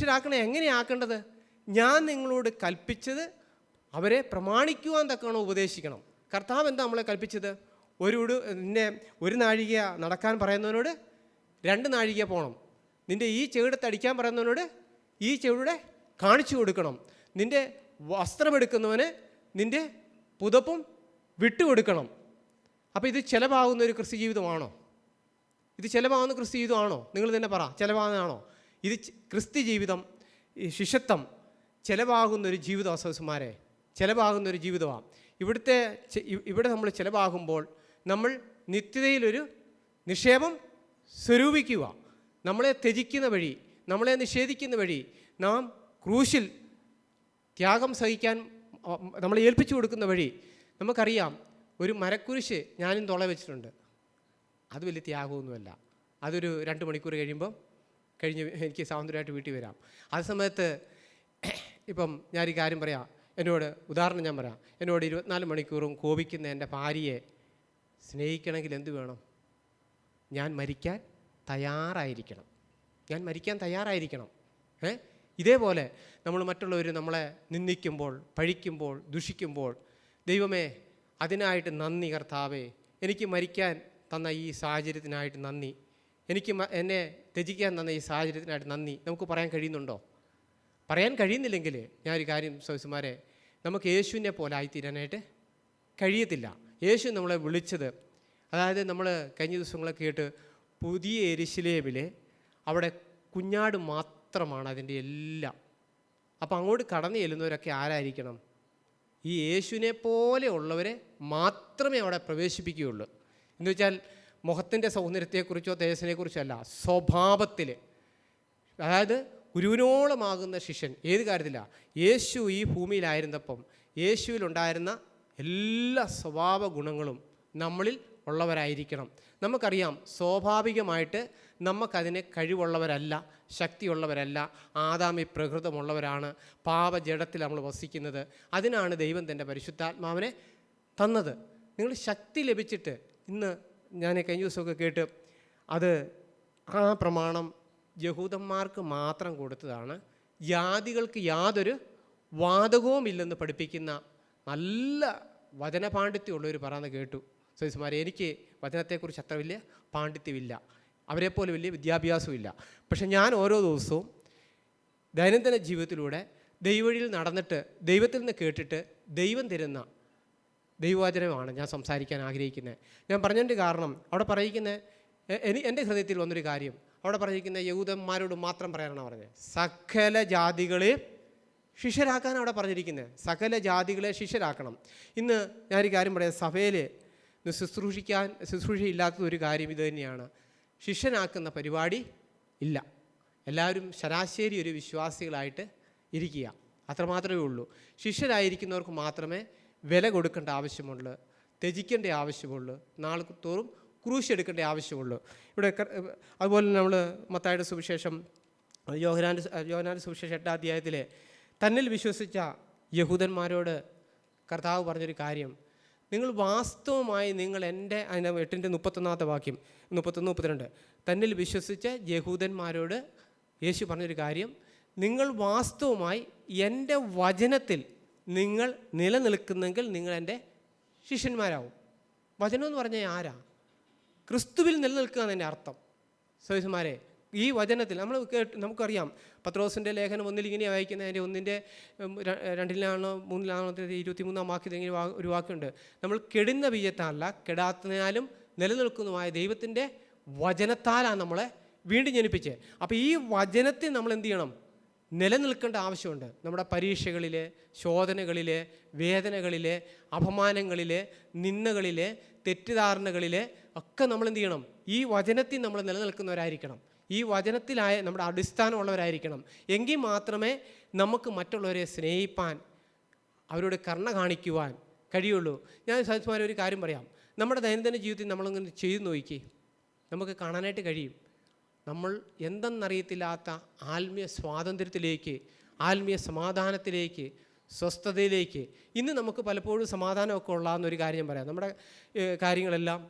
എങ്ങനെയാക്കേണ്ടത്? ഞാൻ നിങ്ങളോട് കൽപ്പിച്ചത് അവരെ പ്രമാണിക്കുവാൻ തക്കവണ്ണം ഉപദേശിക്കണം. കർത്താവ് എന്താ നമ്മളെ കൽപ്പിച്ചത്? ഒരു നാഴിക നടക്കാൻ പറയുന്നവനോട് 2 നാഴിക പോകണം. നിൻ്റെ ഈ ചെവിടത്ത് അടിക്കാൻ പറയുന്നവനോട് ഈ ചെവിടെ കാണിച്ചു കൊടുക്കണം. നിൻ്റെ വസ്ത്രമെടുക്കുന്നവന് നിൻ്റെ പുതപ്പും വിട്ടുകൊടുക്കണം. അപ്പോൾ ഇത് ചിലവാകുന്ന ഒരു ക്രിസ്തു ജീവിതമാണോ? നിങ്ങൾ തന്നെ പറ, ചിലവാകുന്നതാണോ? ഇത് ക്രിസ്തു ജീവിതം, ഈ ശിഷ്യത്വം, ചിലവാകുന്നൊരു ജീവിതം സഹോദരന്മാരെ, ചിലവാകുന്നൊരു ജീവിതമാണ്. ഇവിടെ നമ്മൾ ചിലവാകുമ്പോൾ നമ്മൾ നിത്യതയിലൊരു നിക്ഷേപം സ്വരൂപിക്കുക. നമ്മളെ ത്യജിക്കുന്ന വഴി, നമ്മളെ നിഷേധിക്കുന്ന വഴി, നാം ക്രൂശിൽ ത്യാഗം സഹിക്കാൻ നമ്മളെ ഏൽപ്പിച്ചു കൊടുക്കുന്ന വഴി. നമുക്കറിയാം, ഒരു മരക്കുരിശ് ഞാനും തുള വെച്ചിട്ടുണ്ട്. അത് വലിയ ത്യാഗമൊന്നുമല്ല. അതൊരു 2 മണിക്കൂർ കഴിയുമ്പം എനിക്ക് സ്വാതന്ത്ര്യമായിട്ട് വീട്ടിൽ വരാം. ആ സമയത്ത് ഇപ്പം ഞാനൊരു കാര്യം പറയാം, ഉദാഹരണം ഞാൻ പറയാം. എന്നോട് 24 മണിക്കൂറും കോപിക്കുന്ന എൻ്റെ ഭാര്യയെ സ്നേഹിക്കണമെങ്കിൽ എന്ത് വേണം? ഞാൻ മരിക്കാൻ തയ്യാറായിരിക്കണം. ഇതേപോലെ നമ്മൾ മറ്റുള്ളവർ നമ്മളെ നിന്ദിക്കുമ്പോൾ, പഴിക്കുമ്പോൾ, ദുഷിക്കുമ്പോൾ, ദൈവമേ അതിനായിട്ട് നന്ദി കർത്താവേ, എനിക്ക് മരിക്കാൻ തന്ന ഈ സാഹചര്യത്തിനായിട്ട് നന്ദി, എന്നെ ത്യജിക്കാൻ തന്ന ഈ സാഹചര്യത്തിനായിട്ട് നന്ദി നമുക്ക് പറയാൻ കഴിയുന്നുണ്ടോ? പറയാൻ കഴിയുന്നില്ലെങ്കിൽ ഞാനൊരു കാര്യം സഹോദരന്മാരെ, നമുക്ക് യേശുവിനെ പോലെ ആയിത്തീരാനായിട്ട് കഴിയത്തില്ല. യേശു നമ്മളെ വിളിച്ചത്, അതായത് നമ്മൾ കഴിഞ്ഞ ദിവസങ്ങളൊക്കെ കേട്ട് പുതിയ യെരുശലേമിലെ അവിടെ കുഞ്ഞാട് മാത്രമാണ് അതിൻ്റെ എല്ലാം. അപ്പോൾ അങ്ങോട്ട് കടന്നു ചെല്ലുന്നവരൊക്കെ ആരായിരിക്കണം? ഈ യേശുവിനെ പോലെ ഉള്ളവരെ മാത്രമേ അവിടെ പ്രവേശിപ്പിക്കുകയുള്ളൂ. എന്ന് വെച്ചാൽ മുഖത്തിൻ്റെ സൗന്ദര്യത്തെക്കുറിച്ചോ തേജസ്സിനെക്കുറിച്ചോ അല്ല, സ്വഭാവത്തിൽ. അതായത് ഗുരുവിനോളമാകുന്ന ശിഷ്യൻ ഏത് കാര്യത്തിലാണ്? യേശു ഈ ഭൂമിയിലായിരുന്നപ്പം യേശുവിലുണ്ടായിരുന്ന എല്ലാ സ്വഭാവ ഗുണങ്ങളും നമ്മളിൽ ഉള്ളവരായിരിക്കണം. നമുക്കറിയാം, സ്വാഭാവികമായിട്ട് നമുക്കതിന് കഴിവുള്ളവരല്ല, ശക്തിയുള്ളവരല്ല, ആദാമി പ്രകൃതമുള്ളവരാണ്. പാപജഡത്തിൽ നമ്മൾ വസിക്കുന്നത്. അതിനാണ് ദൈവം തൻ്റെ പരിശുദ്ധാത്മാവിനെ തന്നത്. നിങ്ങൾ ശക്തി ലഭിച്ചിട്ട്, ഇന്ന് ഞാൻ കഴിഞ്ഞ ദിവസമൊക്കെ കേട്ട്, ആ പ്രമാണം യഹൂദന്മാർക്ക് മാത്രം കൊടുത്തതാണ്, ജാതികൾക്ക് യാതൊരു വാദകവുമില്ലെന്ന് പഠിപ്പിക്കുന്ന നല്ല വചനപാണ്ഡിത്യമുള്ളവർ പറയുന്നത് കേട്ടു. സഹോദരന്മാരെ, എനിക്ക് വചനത്തെക്കുറിച്ച് അത്ര വലിയ പാണ്ഡിത്യമില്ല, അവരെപ്പോലെ വലിയ വിദ്യാഭ്യാസമില്ല. പക്ഷെ ഞാൻ ഓരോ ദിവസവും ദൈനംദിന ജീവിതത്തിലൂടെ ദൈവവഴിയിൽ നടന്നിട്ട് ദൈവത്തിൽ നിന്ന് കേട്ടിട്ട് ദൈവം തരുന്ന ദൈവവചനമാണ് ഞാൻ സംസാരിക്കാൻ ആഗ്രഹിക്കുന്നത്. ഞാൻ പറഞ്ഞതിൻ്റെ കാരണം, അവിടെ എൻ്റെ ഹൃദയത്തിൽ വന്നൊരു കാര്യം, അവിടെ പറഞ്ഞിരിക്കുന്ന യഹൂദന്മാരോട് മാത്രം പറയാനാണ് പറഞ്ഞത്. സകല ജാതികളെ ശിഷ്യരാക്കാൻ അവിടെ പറഞ്ഞിരിക്കുന്നത്. സകല ജാതികളെ ശിഷ്യരാക്കണം. ഇന്ന് ഞാനൊരു കാര്യം പറയാം, സഭയിൽ ശുശ്രൂഷയില്ലാത്തൊരു കാര്യം ഇത് തന്നെയാണ്. ശിഷ്യനാക്കുന്ന പരിപാടി ഇല്ല. എല്ലാവരും ശരാശരി ഒരു വിശ്വാസികളായിട്ട് ഇരിക്കുക, അത്രമാത്രമേ ഉള്ളൂ. ശിഷ്യരായിരിക്കുന്നവർക്ക് മാത്രമേ വില കൊടുക്കേണ്ട ആവശ്യമുള്ളൂ, ത്യജിക്കേണ്ട ആവശ്യമുള്ളൂ, നാൾ തോറും ക്രൂശ് എടുക്കേണ്ട ആവശ്യമുള്ളൂ. ഇവിടെ അതുപോലെ നമ്മൾ മത്തായിയുടെ സുവിശേഷം, യോഹന്നാന്റെ സുവിശേഷം 8-ാം അധ്യായത്തിലെ തന്നിൽ വിശ്വസിച്ച യഹൂദന്മാരോട് കർത്താവ് പറഞ്ഞൊരു കാര്യം, നിങ്ങൾ വാസ്തവമായി എൻ്റെ 8-ന്റെ 31-ാമത്തെ വാക്യം, 31-32, തന്നിൽ വിശ്വസിച്ച യഹൂദന്മാരോട് യേശു പറഞ്ഞൊരു കാര്യം, നിങ്ങൾ വാസ്തവമായി എൻ്റെ വചനത്തിൽ നിങ്ങൾ നിലനിൽക്കുന്നെങ്കിൽ നിങ്ങൾ എൻ്റെ ശിഷ്യന്മാരാവും. വചനം എന്ന് പറഞ്ഞാൽ ആരാ? ക്രിസ്തുവിൽ നിലനിൽക്കുക എന്നതിൻ്റെ അർത്ഥം. സഹോദരന്മാരെ, ഈ വചനത്തിൽ നമുക്കറിയാം, പത്രോസിൻ്റെ ലേഖനം 1-ൽ ഇങ്ങനെയാണ് വായിക്കുന്നത്. അതിൻ്റെ 1-ന്റെ 2-ലാണോ 3-ലാണോ 23-ാം വാക്യത്തിൽ ഇങ്ങനെ ഒരു വാക്കുണ്ട്, നമ്മൾ കെടുന്ന ബീജത്താലല്ല കെടാത്തതിനാലും നിലനിൽക്കുന്നതുമായ ദൈവത്തിൻ്റെ വചനത്താലാണ് നമ്മളെ വീണ്ടും ജനിപ്പിച്ചത്. അപ്പോൾ ഈ വചനത്തിൽ നമ്മൾ എന്ത് ചെയ്യണം? നിലനിൽക്കേണ്ട ആവശ്യമുണ്ട്. നമ്മുടെ പരീക്ഷകളിലെ, ശോധനകളിലെ, വേദനകളിലെ, അപമാനങ്ങളിലെ, നിന്ദകളിലെ, തെറ്റിദ്ധാരണകളിലെ ഒക്കെ നമ്മൾ എന്ത് ചെയ്യണം? ഈ വചനത്തിൽ നമ്മൾ നിലനിൽക്കുന്നവരായിരിക്കണം. ഈ വചനത്തിലായ നമ്മുടെ അടിസ്ഥാനമുള്ളവരായിരിക്കണം. എങ്കിൽ മാത്രമേ നമുക്ക് മറ്റുള്ളവരെ സ്നേഹിപ്പാൻ, അവരോട് കരുണ കാണിക്കുവാൻ കഴിയുള്ളൂ. ഞാൻ സഹോദരന്മാരെ ഒരു കാര്യം പറയാം, നമ്മുടെ ദൈനംദിന ജീവിതത്തിൽ നമ്മളങ്ങനെ ചെയ്തു നോക്കി നമുക്ക് കാണാനായിട്ട് കഴിയും. നമ്മൾ എന്തെന്നറിയത്തില്ലാത്ത ആത്മീയ സ്വാതന്ത്ര്യത്തിലേക്ക്, ആത്മീയ സമാധാനത്തിലേക്ക്, സ്വസ്ഥതയിലേക്ക്, ഇന്ന് നമുക്ക് പലപ്പോഴും സമാധാനമൊക്കെ ഉള്ളതെന്നൊരു കാര്യം പറയാം. നമ്മുടെ കാര്യങ്ങളെല്ലാം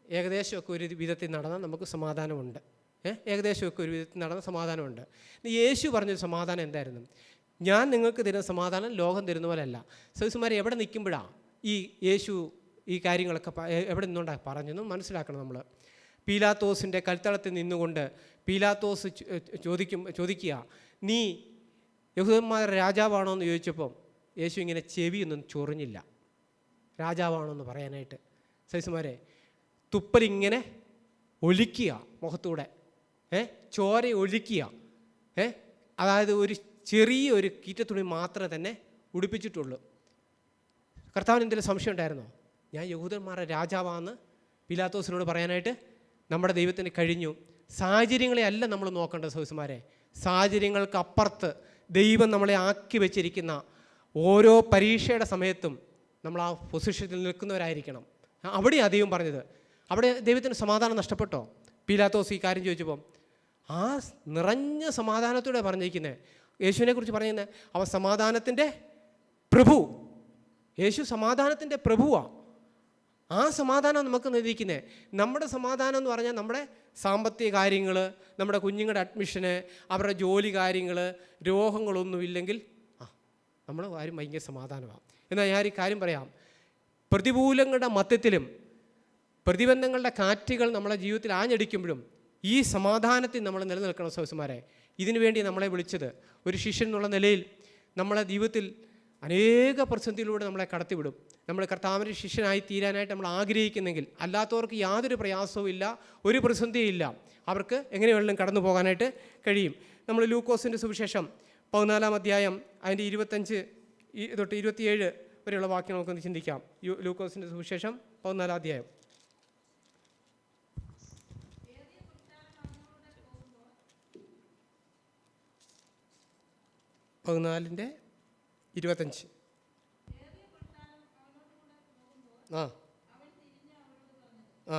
ഏകദേശമൊക്കെ ഒരു വിധത്തിൽ നടന്നാൽ നമുക്ക് സമാധാനമുണ്ട്. ഏകദേശമൊക്കെ ഒരു വിധത്തിൽ നടന്ന സമാധാനമുണ്ട്. യേശു പറഞ്ഞൊരു സമാധാനം എന്തായിരുന്നു? ഞാൻ നിങ്ങൾക്ക് തരുന്ന സമാധാനം ലോകം തരുന്ന പോലെയല്ല. സഹോദരന്മാരെ, എവിടെ നിൽക്കുമ്പോഴാണ് ഈ യേശു ഈ കാര്യങ്ങളൊക്കെ എവിടെ നിന്നുകൊണ്ടാണ് പറഞ്ഞെന്നും മനസ്സിലാക്കണം. നമ്മൾ പീലാത്തോസിൻ്റെ കൽത്തളത്തിൽ നിന്നുകൊണ്ട് പീലാത്തോസ് ചോദിക്കുക, നീ യഹൂദന്മാരുടെ രാജാവാണോ എന്ന് ചോദിച്ചപ്പം യേശു ഇങ്ങനെ ചെവിയൊന്നും ചൊറിഞ്ഞില്ല രാജാവാണോ എന്ന് പറയാനായിട്ട്. സഹോദരന്മാരെ, തുപ്പലിങ്ങനെ ഒലിക്കുക മുഖത്തൂടെ, ചോര ഒലിക്കുക. അതായത് ഒരു ചെറിയൊരു കീറ്റത്തുണി മാത്രമേ തന്നെ ഉടുപ്പിച്ചിട്ടുള്ളൂ. കർത്താവിന് എന്തെങ്കിലും സംശയം ഉണ്ടായിരുന്നോ? ഞാൻ യഹൂദന്മാരുടെ രാജാവാണെന്ന് പീലാത്തോസിനോട് പറയാനായിട്ട് നമ്മുടെ ദൈവത്തിന് കഴിഞ്ഞു. സാഹചര്യങ്ങളെ അല്ല നമ്മൾ നോക്കേണ്ടത് സഹോദരന്മാരെ. സാഹചര്യങ്ങൾക്ക് അപ്പുറത്ത് ദൈവം നമ്മളെ ആക്കി വെച്ചിരിക്കുന്ന ഓരോ പരീക്ഷയുടെ സമയത്തും നമ്മൾ ആ പൊസിഷനിൽ നിൽക്കുന്നവരായിരിക്കണം. അവിടെയാണ് ദൈവം പറഞ്ഞത്. അവിടെ ദൈവത്തിന് സമാധാനം നഷ്ടപ്പെട്ടോ? പീലാത്തോസ് ഈ കാര്യം ചോദിച്ചപ്പോൾ ആ നിറഞ്ഞ സമാധാനത്തോടെ പറഞ്ഞിരിക്കുന്നത്. യേശുവിനെ കുറിച്ച് പറയുന്നത് അവൻ സമാധാനത്തിൻ്റെ പ്രഭു. യേശു സമാധാനത്തിൻ്റെ പ്രഭുവാണ്. ആ സമാധാനം നമുക്ക് നൽകിക്കുന്നത്. നമ്മുടെ സമാധാനം എന്ന് പറഞ്ഞാൽ നമ്മുടെ സാമ്പത്തിക കാര്യങ്ങൾ, നമ്മുടെ കുഞ്ഞുങ്ങളുടെ അഡ്മിഷന്, അവരുടെ ജോലി കാര്യങ്ങൾ, രോഗങ്ങളൊന്നുമില്ലെങ്കിൽ നമ്മുടെ കാര്യം ഭയങ്കര സമാധാനമാണ്. എന്നാൽ ഞാൻ ഈ കാര്യം പറയാം, പ്രതികൂലങ്ങളുടെ മധ്യത്തിലും പ്രതിബന്ധങ്ങളുടെ കാറ്റുകൾ നമ്മളെ ജീവിതത്തിൽ ആഞ്ഞടിക്കുമ്പോഴും ഈ സമാധാനത്തിൽ നമ്മൾ നിലനിൽക്കണം സഹോദരന്മാരെ. ഇതിനു വേണ്ടി നമ്മളെ വിളിച്ചത് ഒരു ശിഷ്യൻ എന്നുള്ള നിലയിൽ നമ്മളെ ജീവിതത്തിൽ അനേക പ്രതിസന്ധിയിലൂടെ നമ്മളെ കടത്തിവിടും. നമ്മൾ കർത്താവിൻ്റെ ശിഷ്യനായി തീരാനായിട്ട് നമ്മൾ ആഗ്രഹിക്കുന്നെങ്കിൽ, അല്ലാത്തവർക്ക് യാതൊരു പ്രയാസവും ഇല്ല, ഒരു പ്രതിസന്ധിയും ഇല്ല. അവർക്ക് എങ്ങനെ വേണമെങ്കിലും കടന്നു പോകാനായിട്ട് കഴിയും. നമ്മൾ ലൂക്കോസിൻ്റെ സുവിശേഷം 14-ാം അധ്യായം അതിൻ്റെ 25 തൊട്ട് 27 വരെയുള്ള വാക്യം നമുക്കൊന്ന് ചിന്തിക്കാം. ലൂക്കോസിൻ്റെ സുവിശേഷം 14-ാം അധ്യായം 14:25. ആ ആ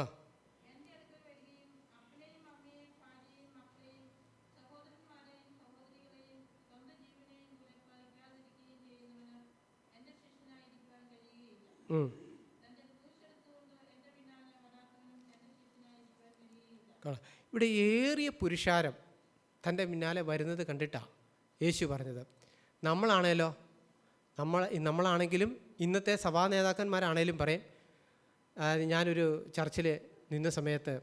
ഇവിടെ ഏറിയ പുരുഷാരം തൻ്റെ പിന്നാലെ വരുന്നത് കണ്ടിട്ടാണ് യേശു പറഞ്ഞത്. നമ്മളാണെങ്കിലും ഇന്നത്തെ സഭാ നേതാക്കന്മാരാണേലും പറയും. ഞാനൊരു ചർച്ചിൽ നിന്ന സമയത്ത്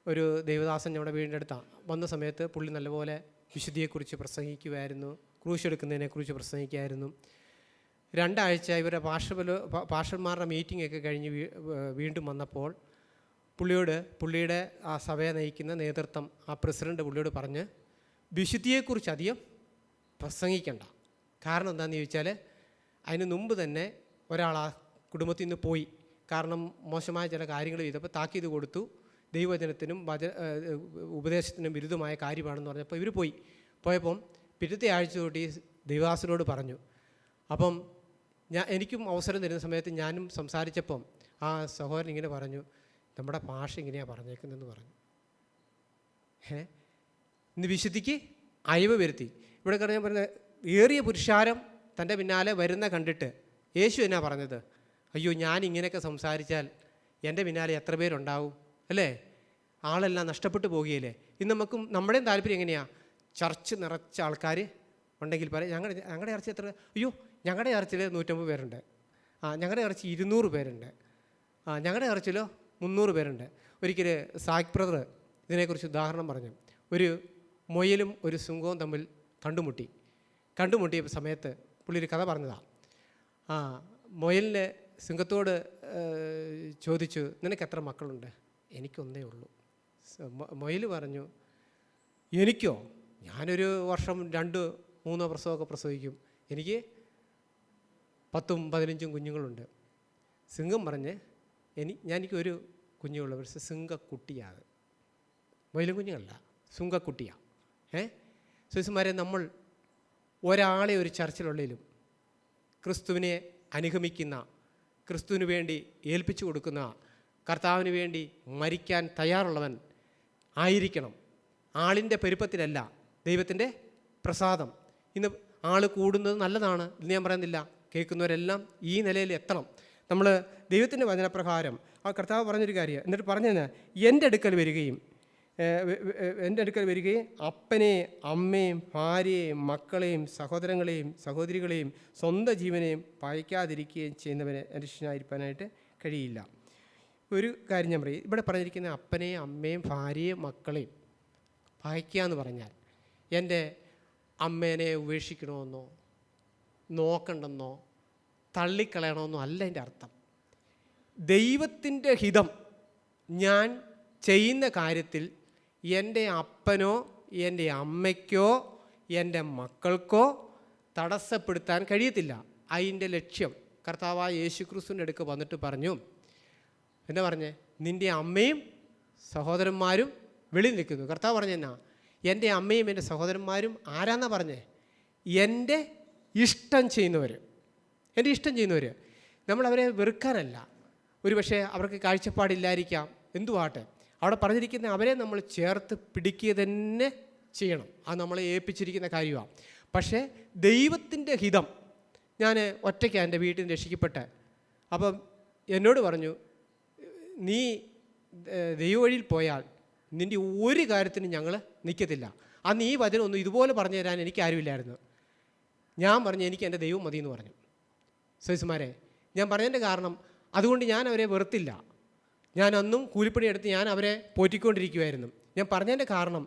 ഒരു ദൈവദാസൻ നമ്മുടെ വീടിൻ്റെ അടുത്താണ് വന്ന സമയത്ത് പുള്ളി നല്ലപോലെ വിശുദ്ധിയെക്കുറിച്ച് പ്രസംഗിക്കുമായിരുന്നു, ക്രൂശെടുക്കുന്നതിനെക്കുറിച്ച് പ്രസംഗിക്കുമായിരുന്നു. 2 ആഴ്ച ഇവരുടെ പാസ്റ്റർമാരുടെ മീറ്റിംഗൊക്കെ കഴിഞ്ഞ് വീണ്ടും വന്നപ്പോൾ പുള്ളിയുടെ ആ സഭയെ നയിക്കുന്ന നേതൃത്വം, ആ പ്രസിഡൻ്റ് പുള്ളിയോട് പറഞ്ഞ് വിശുദ്ധിയെക്കുറിച്ച് അധികം പ്രസംഗിക്കണ്ട. കാരണം എന്താണെന്ന് ചോദിച്ചാൽ അതിന് മുമ്പ് തന്നെ ഒരാൾ ആ കുടുംബത്തിൽ നിന്ന് പോയി. കാരണം മോശമായ ചില കാര്യങ്ങൾ ചെയ്തപ്പോൾ താക്കീത് കൊടുത്തു. ദൈവവചനത്തിനും ഉപദേശത്തിനും വിരുദ്ധമായ കാര്യമാണെന്ന് പറഞ്ഞപ്പോൾ ഇവർ പോയപ്പം പിറ്റത്തെ ആഴ്ച തൊട്ട് ഈ ദൈവദാസനോട് പറഞ്ഞു. അപ്പം എനിക്കും അവസരം തരുന്ന സമയത്ത് ഞാനും സംസാരിച്ചപ്പം ആ സഹോദരൻ ഇങ്ങനെ പറഞ്ഞു, നമ്മുടെ ഭാഷ ഇങ്ങനെയാണ് പറഞ്ഞേക്കുന്നതെന്ന് പറഞ്ഞു. ഇന്ന് വിശുദ്ധിക്ക് അയവ് വരുത്തി. ഇവിടെ ഞാൻ പറഞ്ഞത് ഏറിയ പുരുഷാരം തൻ്റെ പിന്നാലെ വരുന്ന കണ്ടിട്ട് യേശു എന്നാ പറഞ്ഞത്? അയ്യോ, ഞാൻ ഇങ്ങനെയൊക്കെ സംസാരിച്ചാൽ എൻ്റെ പിന്നാലെ എത്ര പേരുണ്ടാവും അല്ലേ? ആളെല്ലാം നഷ്ടപ്പെട്ടു പോകുകയില്ലേ? ഇന്ന് നമ്മുടെയും താല്പര്യം എങ്ങനെയാണ്? ചർച്ച് നിറച്ച ആൾക്കാർ ഉണ്ടെങ്കിൽ പറയും ഞങ്ങളുടെ ചർച്ച എത്ര? അയ്യോ, ഞങ്ങളുടെ ചർച്ചിൽ 150 പേരുണ്ട്. ഞങ്ങളുടെ ചർച്ചിൽ 200 പേരുണ്ട്. ഞങ്ങളുടെ ചർച്ചിലോ 300 പേരുണ്ട്. ഒരിക്കൽ സാക് ബ്രദർ ഇതിനെക്കുറിച്ച് ഉദാഹരണം പറഞ്ഞു. ഒരു മുയലും ഒരു സിംഹവും തമ്മിൽ കണ്ടുമുട്ടിയ സമയത്ത് പുള്ളി ഒരു കഥ പറഞ്ഞതാണ്. മുയലിന് സിംഹത്തോട് ചോദിച്ചു, നിനക്ക് എത്ര മക്കളുണ്ട്? എനിക്കൊന്നേ ഉള്ളൂ. മുയൽ പറഞ്ഞു, എനിക്കോ? ഞാനൊരു വർഷം 2-3 പ്രസവമൊക്കെ പ്രസവിക്കും. എനിക്ക് 10-15 കുഞ്ഞുങ്ങളുണ്ട്. സിംഹം പറഞ്ഞ് എനിക്കൊരു കുഞ്ഞുള്ള ഒരു സിംഹക്കുട്ടിയാണ്. മുയലും കുഞ്ഞുങ്ങളല്ല, സിംഹക്കുട്ടിയാണ്. സുഹൃത്തുമാരെ, നമ്മൾ ഒരാളെ ഒരു ചർച്ചിലുള്ളതിലും ക്രിസ്തുവിനെ അനുഗമിക്കുന്ന, ക്രിസ്തുവിന് വേണ്ടി ഏൽപ്പിച്ചു കൊടുക്കുന്ന, കർത്താവിന് വേണ്ടി മരിക്കാൻ തയ്യാറുള്ളവൻ ആയിരിക്കണം. ആളിൻ്റെ പെരുപ്പത്തിലല്ല, ദൈവത്തിൻ്റെ പ്രസാദം. ഇന്ന് ആൾ കൂടുന്നത് നല്ലതാണ് എന്ന് ഞാൻ പറയുന്നില്ല. കേൾക്കുന്നവരെല്ലാം ഈ നിലയിൽ എത്തണം. നമ്മൾ ദൈവത്തിൻ്റെ വചനപ്രകാരം ആ കർത്താവ് പറഞ്ഞൊരു കാര്യം എന്നിട്ട് പറഞ്ഞത്, എൻ്റെ അടുക്കൽ വരികയും അപ്പനെയും അമ്മയും ഭാര്യയെയും മക്കളെയും സഹോദരങ്ങളെയും സഹോദരികളെയും സ്വന്തം ജീവനെയും പകയ്ക്കാതിരിക്കുകയും ചെയ്യുന്നവനെ എൻ്റെ ശിഷ്യനായിരിക്കാനായിട്ട് കഴിയില്ല. ഒരു കാര്യം ഞാൻ പറയും, ഇവിടെ പറഞ്ഞിരിക്കുന്ന അപ്പനെയും അമ്മയും ഭാര്യയെയും മക്കളെയും പകയ്ക്കുക എന്ന് പറഞ്ഞാൽ എൻ്റെ അമ്മേനെ ഉപേക്ഷിക്കണമെന്നോ നോക്കണ്ടെന്നോ തള്ളിക്കളയണമെന്നോ അല്ല എൻ്റെ അർത്ഥം. ദൈവത്തിൻ്റെ ഹിതം ഞാൻ ചെയ്യുന്ന കാര്യത്തിൽ എൻ്റെ അപ്പനോ എൻ്റെ അമ്മയ്ക്കോ എൻ്റെ മക്കൾക്കോ തടസ്സപ്പെടുത്താൻ കഴിയത്തില്ല. അതിൻ്റെ ലക്ഷ്യം കർത്താവായ യേശുക്രിസ്തുവിൻ്റെ അടുക്ക് വന്നിട്ട് പറഞ്ഞു, എന്താ പറഞ്ഞേ? നിൻ്റെ അമ്മയും സഹോദരന്മാരും വെളിയിൽ നിൽക്കുന്നു. കർത്താവ് പറഞ്ഞെന്നാ, എൻ്റെ അമ്മയും എൻ്റെ സഹോദരന്മാരും ആരാന്നാ പറഞ്ഞേ? എൻ്റെ ഇഷ്ടം ചെയ്യുന്നവർ. എൻ്റെ ഇഷ്ടം ചെയ്യുന്നവർ. നമ്മളവരെ വെറുക്കാനല്ല, ഒരു പക്ഷേ അവർക്ക് കാഴ്ചപ്പാടില്ലായിരിക്കാം, എന്തുവാട്ടെ. അവിടെ പറഞ്ഞിരിക്കുന്ന അവരെ നമ്മൾ ചേർത്ത് പിടിക്കുക തന്നെ ചെയ്യണം. അത് നമ്മളെ ഏൽപ്പിച്ചിരിക്കുന്ന കാര്യമാണ്. പക്ഷേ ദൈവത്തിൻ്റെ ഹിതം, ഞാൻ ഒറ്റയ്ക്കാണ് എൻ്റെ വീട്ടിൽ നിന്ന് രക്ഷിക്കപ്പെട്ടെ. അപ്പം എന്നോട് പറഞ്ഞു, നീ ദൈവവഴിയിൽ പോയാൽ നിൻ്റെ ഒരു കാര്യത്തിനും ഞങ്ങൾ നിൽക്കത്തില്ല. അന്ന് ഈ വചനം ഒന്നും ഇതുപോലെ പറഞ്ഞു തരാൻ എനിക്ക് ആരുമില്ലായിരുന്നു. ഞാൻ പറഞ്ഞു, എനിക്ക് എൻ്റെ ദൈവം മതി എന്ന് പറഞ്ഞു. സൈസുമാരെ, ഞാൻ പറഞ്ഞതിൻ്റെ കാരണം, അതുകൊണ്ട് ഞാൻ അവരെ വെറുത്തില്ല. ഞാൻ അന്നും കൂലിപ്പണി എടുത്ത് ഞാൻ അവരെ പോറ്റിക്കൊണ്ടിരിക്കുമായിരുന്നു. ഞാൻ പറഞ്ഞതിൻ്റെ കാരണം,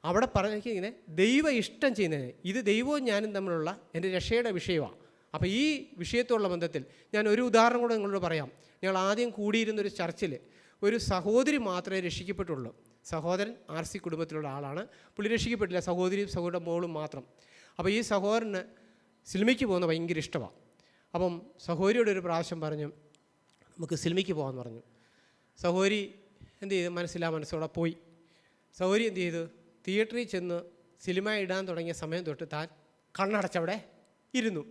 അവിടെ പറഞ്ഞിങ്ങനെ ദൈവ ഇഷ്ടം ചെയ്യുന്നതിന്, ഇത് ദൈവവും ഞാനും തമ്മിലുള്ള എൻ്റെ രക്ഷയുടെ വിഷയമാണ്. അപ്പോൾ ഈ വിഷയത്തോടുള്ള ബന്ധത്തിൽ ഞാൻ ഒരു ഉദാഹരണം കൂടെ നിങ്ങളോട് പറയാം. ഞങ്ങൾ ആദ്യം കൂടിയിരുന്നൊരു ചർച്ചിൽ ഒരു സഹോദരി മാത്രമേ രക്ഷിക്കപ്പെട്ടുള്ളൂ. സഹോദരൻ RC കുടുംബത്തിലുള്ള ആളാണ്, പുള്ളി രക്ഷിക്കപ്പെട്ടില്ല. സഹോദരിയും സഹോദരൻ്റെ മോളും മാത്രം. അപ്പോൾ ഈ സഹോദരന് സിനിമയ്ക്ക് പോകുന്ന ഭയങ്കര ഇഷ്ടമാണ്. അപ്പം സഹോദരിയോട് ഒരു പ്രാവശ്യം പറഞ്ഞു, നമുക്ക് സിനിമയ്ക്ക് പോകാമെന്ന് പറഞ്ഞു. സഹോദരി എന്ത് ചെയ്തു? മനസ്സോടെ പോയി. സഹോദരി എന്ത് ചെയ്തു? തിയേറ്ററിൽ ചെന്ന് സിനിമ ഇടാൻ തുടങ്ങിയ സമയം തൊട്ട് താൻ കണ്ണടച്ചവിടെ ഇരുന്നു.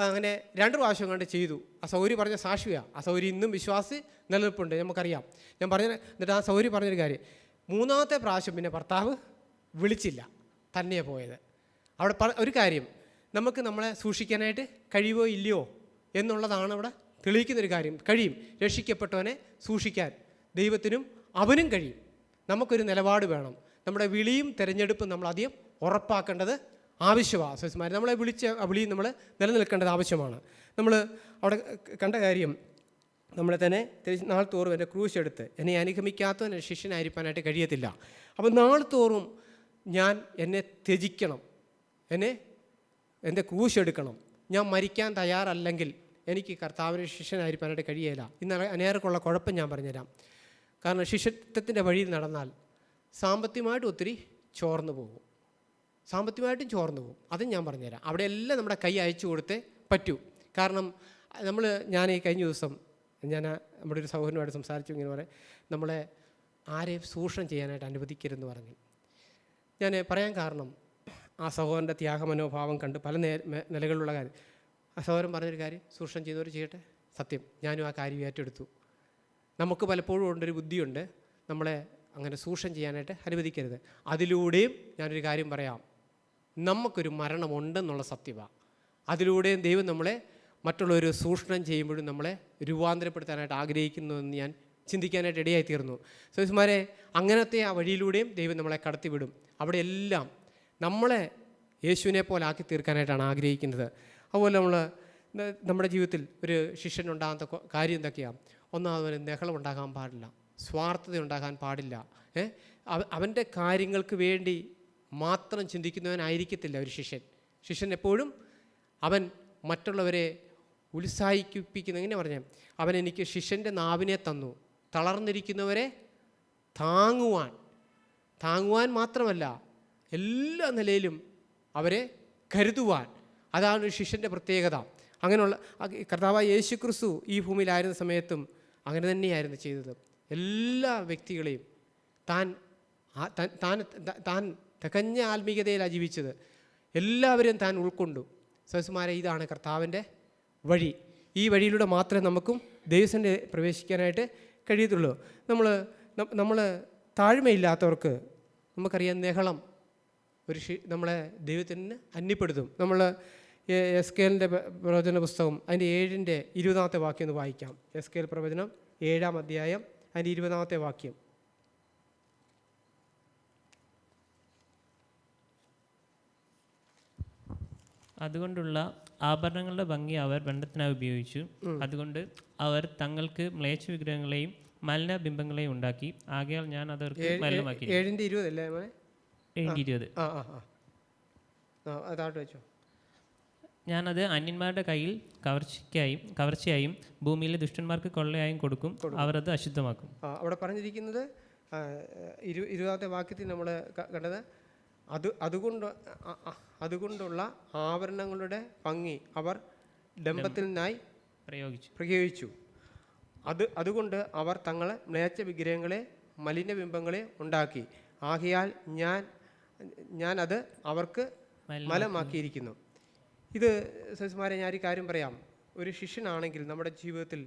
അങ്ങനെ 2 പ്രാവശ്യം കണ്ട് ചെയ്തു. ആ സൗരി പറഞ്ഞ സാക്ഷിയാണ്. ആ സൗരി ഇന്നും വിശ്വാസി നിലനിൽപ്പുണ്ട്, നമുക്കറിയാം. ഞാൻ പറഞ്ഞ എന്നിട്ട് ആ സൗരി പറഞ്ഞൊരു കാര്യം, 3ാമത്തെ പ്രാവശ്യം പിന്നെ ഭർത്താവ് വിളിച്ചില്ല, തന്നെയാണ് പോയത്. അവിടെ ഒരു കാര്യം, നമുക്ക് നമ്മളെ സൂക്ഷിക്കാനായിട്ട് കഴിയുമോ ഇല്ലയോ എന്നുള്ളതാണ് അവിടെ തെളിയിക്കുന്നൊരു കാര്യം. കഴിയും. രക്ഷിക്കപ്പെട്ടവനെ സൂക്ഷിക്കാൻ ദൈവത്തിനും അവനും കഴിയും. നമുക്കൊരു നിലപാട് വേണം. നമ്മുടെ വിളിയും തിരഞ്ഞെടുപ്പും നമ്മൾ ആദ്യം ഉറപ്പാക്കേണ്ടത് ആവശ്യമാണ്. സസ്മാർ നമ്മളെ വിളിയും നമ്മൾ നിലനിൽക്കേണ്ടത് ആവശ്യമാണ്. നമ്മൾ അവിടെ കണ്ട കാര്യം, നമ്മളെ തന്നെ നാൾ തോറും എൻ്റെ ക്രൂശ് എടുത്ത് എന്നെ അനുഗമിക്കാത്തവൻ എൻ്റെ ശിഷ്യനായിരിക്കാനായിട്ട് കഴിയത്തില്ല. അപ്പോൾ നാൾ തോറും ഞാൻ എന്നെ ത്യജിക്കണം, എൻ്റെ ക്രൂശ് എടുക്കണം. ഞാൻ മരിക്കാൻ തയ്യാറല്ലെങ്കിൽ എനിക്ക് കർത്താവിൻ്റെ ശിഷ്യനായിരിക്കാനായിട്ട് കഴിയില്ല. ഇന്ന് അനേർക്കുള്ള കുഴപ്പം ഞാൻ പറഞ്ഞുതരാം. കാരണം ശിഷ്യത്വത്തിൻ്റെ വഴിയിൽ നടന്നാൽ സാമ്പത്തികമായിട്ട് ഒത്തിരി ചോർന്നു പോകും, സാമ്പത്തികമായിട്ടും ചോർന്നു പോകും. അതും ഞാൻ പറഞ്ഞുതരാം. അവിടെയെല്ലാം നമ്മുടെ കൈ അയച്ചു കൊടുത്തേ പറ്റൂ. കാരണം ഞാൻ ഈ കഴിഞ്ഞ ദിവസം നമ്മുടെ ഒരു സഹോദരനുമായിട്ട് സംസാരിച്ചു. ഇങ്ങനെ പറയും, നമ്മളെ ആരെയും ചൂഷണം ചെയ്യാനായിട്ട് അനുവദിക്കരുതെന്ന് പറഞ്ഞു. ഞാൻ പറയാൻ കാരണം, ആ സഹോദരൻ്റെ ത്യാഗമനോഭാവം കണ്ട് പല നിലകളിലുള്ള കാര്യം. ആ സഹോദരൻ പറഞ്ഞൊരു കാര്യം, ചൂഷണം ചെയ്തവർ ചെയ്യട്ടെ. സത്യം, ഞാനും ആ കാര്യം ഏറ്റെടുത്തു. നമുക്ക് പലപ്പോഴും ഉണ്ടൊരു ബുദ്ധിയുണ്ട്, നമ്മളെ അങ്ങനെ ചൂഷണം ചെയ്യാനായിട്ട് അനുവദിക്കരുത്. അതിലൂടെയും ഞാനൊരു കാര്യം പറയാം, നമുക്കൊരു മരണമുണ്ടെന്നുള്ള സത്യമാണ്. അതിലൂടെയും ദൈവം നമ്മളെ മറ്റുള്ളവർ ചൂഷണം ചെയ്യുമ്പോഴും നമ്മളെ രൂപാന്തരപ്പെടുത്താനായിട്ട് ആഗ്രഹിക്കുന്നുവെന്ന് ഞാൻ ചിന്തിക്കാനായിട്ട് ഇടയായിത്തീർന്നു. സഹോദരന്മാരെ, അങ്ങനത്തെ ആ വഴിയിലൂടെയും ദൈവം നമ്മളെ കടത്തിവിടും. അവിടെയെല്ലാം നമ്മളെ യേശുവിനെ പോലെ ആക്കി തീർക്കാനായിട്ടാണ് ആഗ്രഹിക്കുന്നത്. അതുപോലെ നമ്മുടെ ജീവിതത്തിൽ ഒരു ശിഷ്യനുണ്ടാകാത്ത കാര്യം എന്തൊക്കെയാണ്? ഒന്നാമത് നെഹളം ഉണ്ടാകാൻ പാടില്ല, സ്വാർത്ഥത ഉണ്ടാകാൻ പാടില്ല. അവൻ്റെ കാര്യങ്ങൾക്ക് വേണ്ടി മാത്രം ചിന്തിക്കുന്നവനായിരിക്കത്തില്ല ഒരു ശിഷ്യൻ. എപ്പോഴും അവൻ മറ്റുള്ളവരെ ഉത്സാഹിപ്പിക്കുന്ന, എങ്ങനെ പറഞ്ഞാൽ, അവൻ എനിക്ക് ശിഷ്യൻ്റെ നാവിനെ തന്നു, തളർന്നിരിക്കുന്നവരെ താങ്ങുവാൻ മാത്രമല്ല എല്ലാ നിലയിലും അവരെ കരുതുവാൻ. അതാണ് ഒരു ശിഷ്യൻ്റെ പ്രത്യേകത. അങ്ങനെയുള്ള കർത്താവായ യേശുക്രിസ്തു ഈ ഭൂമിയിലായിരുന്ന സമയത്തും അങ്ങനെ തന്നെയായിരുന്നു ചെയ്തത്. എല്ലാ വ്യക്തികളെയും താൻ തികഞ്ഞ ആത്മീയതയിലാണ് ജീവിച്ചത്. എല്ലാവരെയും താൻ ഉൾക്കൊണ്ടു. സഹോദരന്മാരെ, ഇതാണ് കർത്താവിൻ്റെ വഴി. ഈ വഴിയിലൂടെ മാത്രമേ നമുക്കും ദൈവത്തിൻ്റെ പ്രവേശിക്കാനായിട്ട് കഴിയത്തുള്ളൂ. നമ്മൾ താഴ്മയില്ലാത്തവർക്ക് നമുക്കറിയാം, നെഹളം നമ്മളെ ദൈവത്തിന് അന്യപ്പെടുത്തും. നമ്മൾ എസ്കേലിൻ്റെ പ്രവചന പുസ്തകം അതിൻ്റെ 7-ന്റെ 20-ാമത്തെ വാക്യം ഒന്ന് വായിക്കാം. എസ്കേൽ പ്രവചനം 7-ാം അധ്യായം അതിൻ്റെ 20-ാമത്തെ വാക്യം.
അതുകൊണ്ടുള്ള ആഭരണങ്ങളുടെ ഭംഗി അവർ ബന്ധത്തിനായി ഉപയോഗിച്ചു. അതുകൊണ്ട് അവർ തങ്ങൾക്ക് മ്ലേച്ഛ വിഗ്രഹങ്ങളെയും മലിനബിംബങ്ങളെയും ഉണ്ടാക്കി. ആകയാൽ ഞാൻ അതവർക്ക് മലിനമാക്കി.
7-20 അല്ലേ?
7-20. ഞാനത് അന്യന്മാരുടെ കയ്യിൽ കവർച്ചയായും ഭൂമിയിലെ ദുഷ്ടന്മാർക്ക് കൊള്ളയായും കൊടുക്കും. അവർ അത് അശുദ്ധമാക്കും.
അവിടെ പറഞ്ഞിരിക്കുന്നത് 20-ാമത്തെ വാക്യത്തിൽ നമ്മൾ കണ്ടത്, അതുകൊണ്ടുള്ള ആഭരണങ്ങളുടെ ഭംഗി അവർ ഡംഭത്തിനായി പ്രയോഗിച്ചു. അതുകൊണ്ട് അവർ തങ്ങളെ മ്ലേച്ഛ വിഗ്രഹങ്ങളെ മലിനബിംബങ്ങളെ ഉണ്ടാക്കി. ആകയാൽ ഞാൻ അത് അവർക്ക് മലമാക്കിയിരിക്കുന്നു. ഇത് സഹോദരന്മാരെ, ഞാൻ ഒരു കാര്യം പറയാം. ഒരു ശിഷ്യനാണെങ്കിൽ നമ്മുടെ ജീവിതത്തിൽ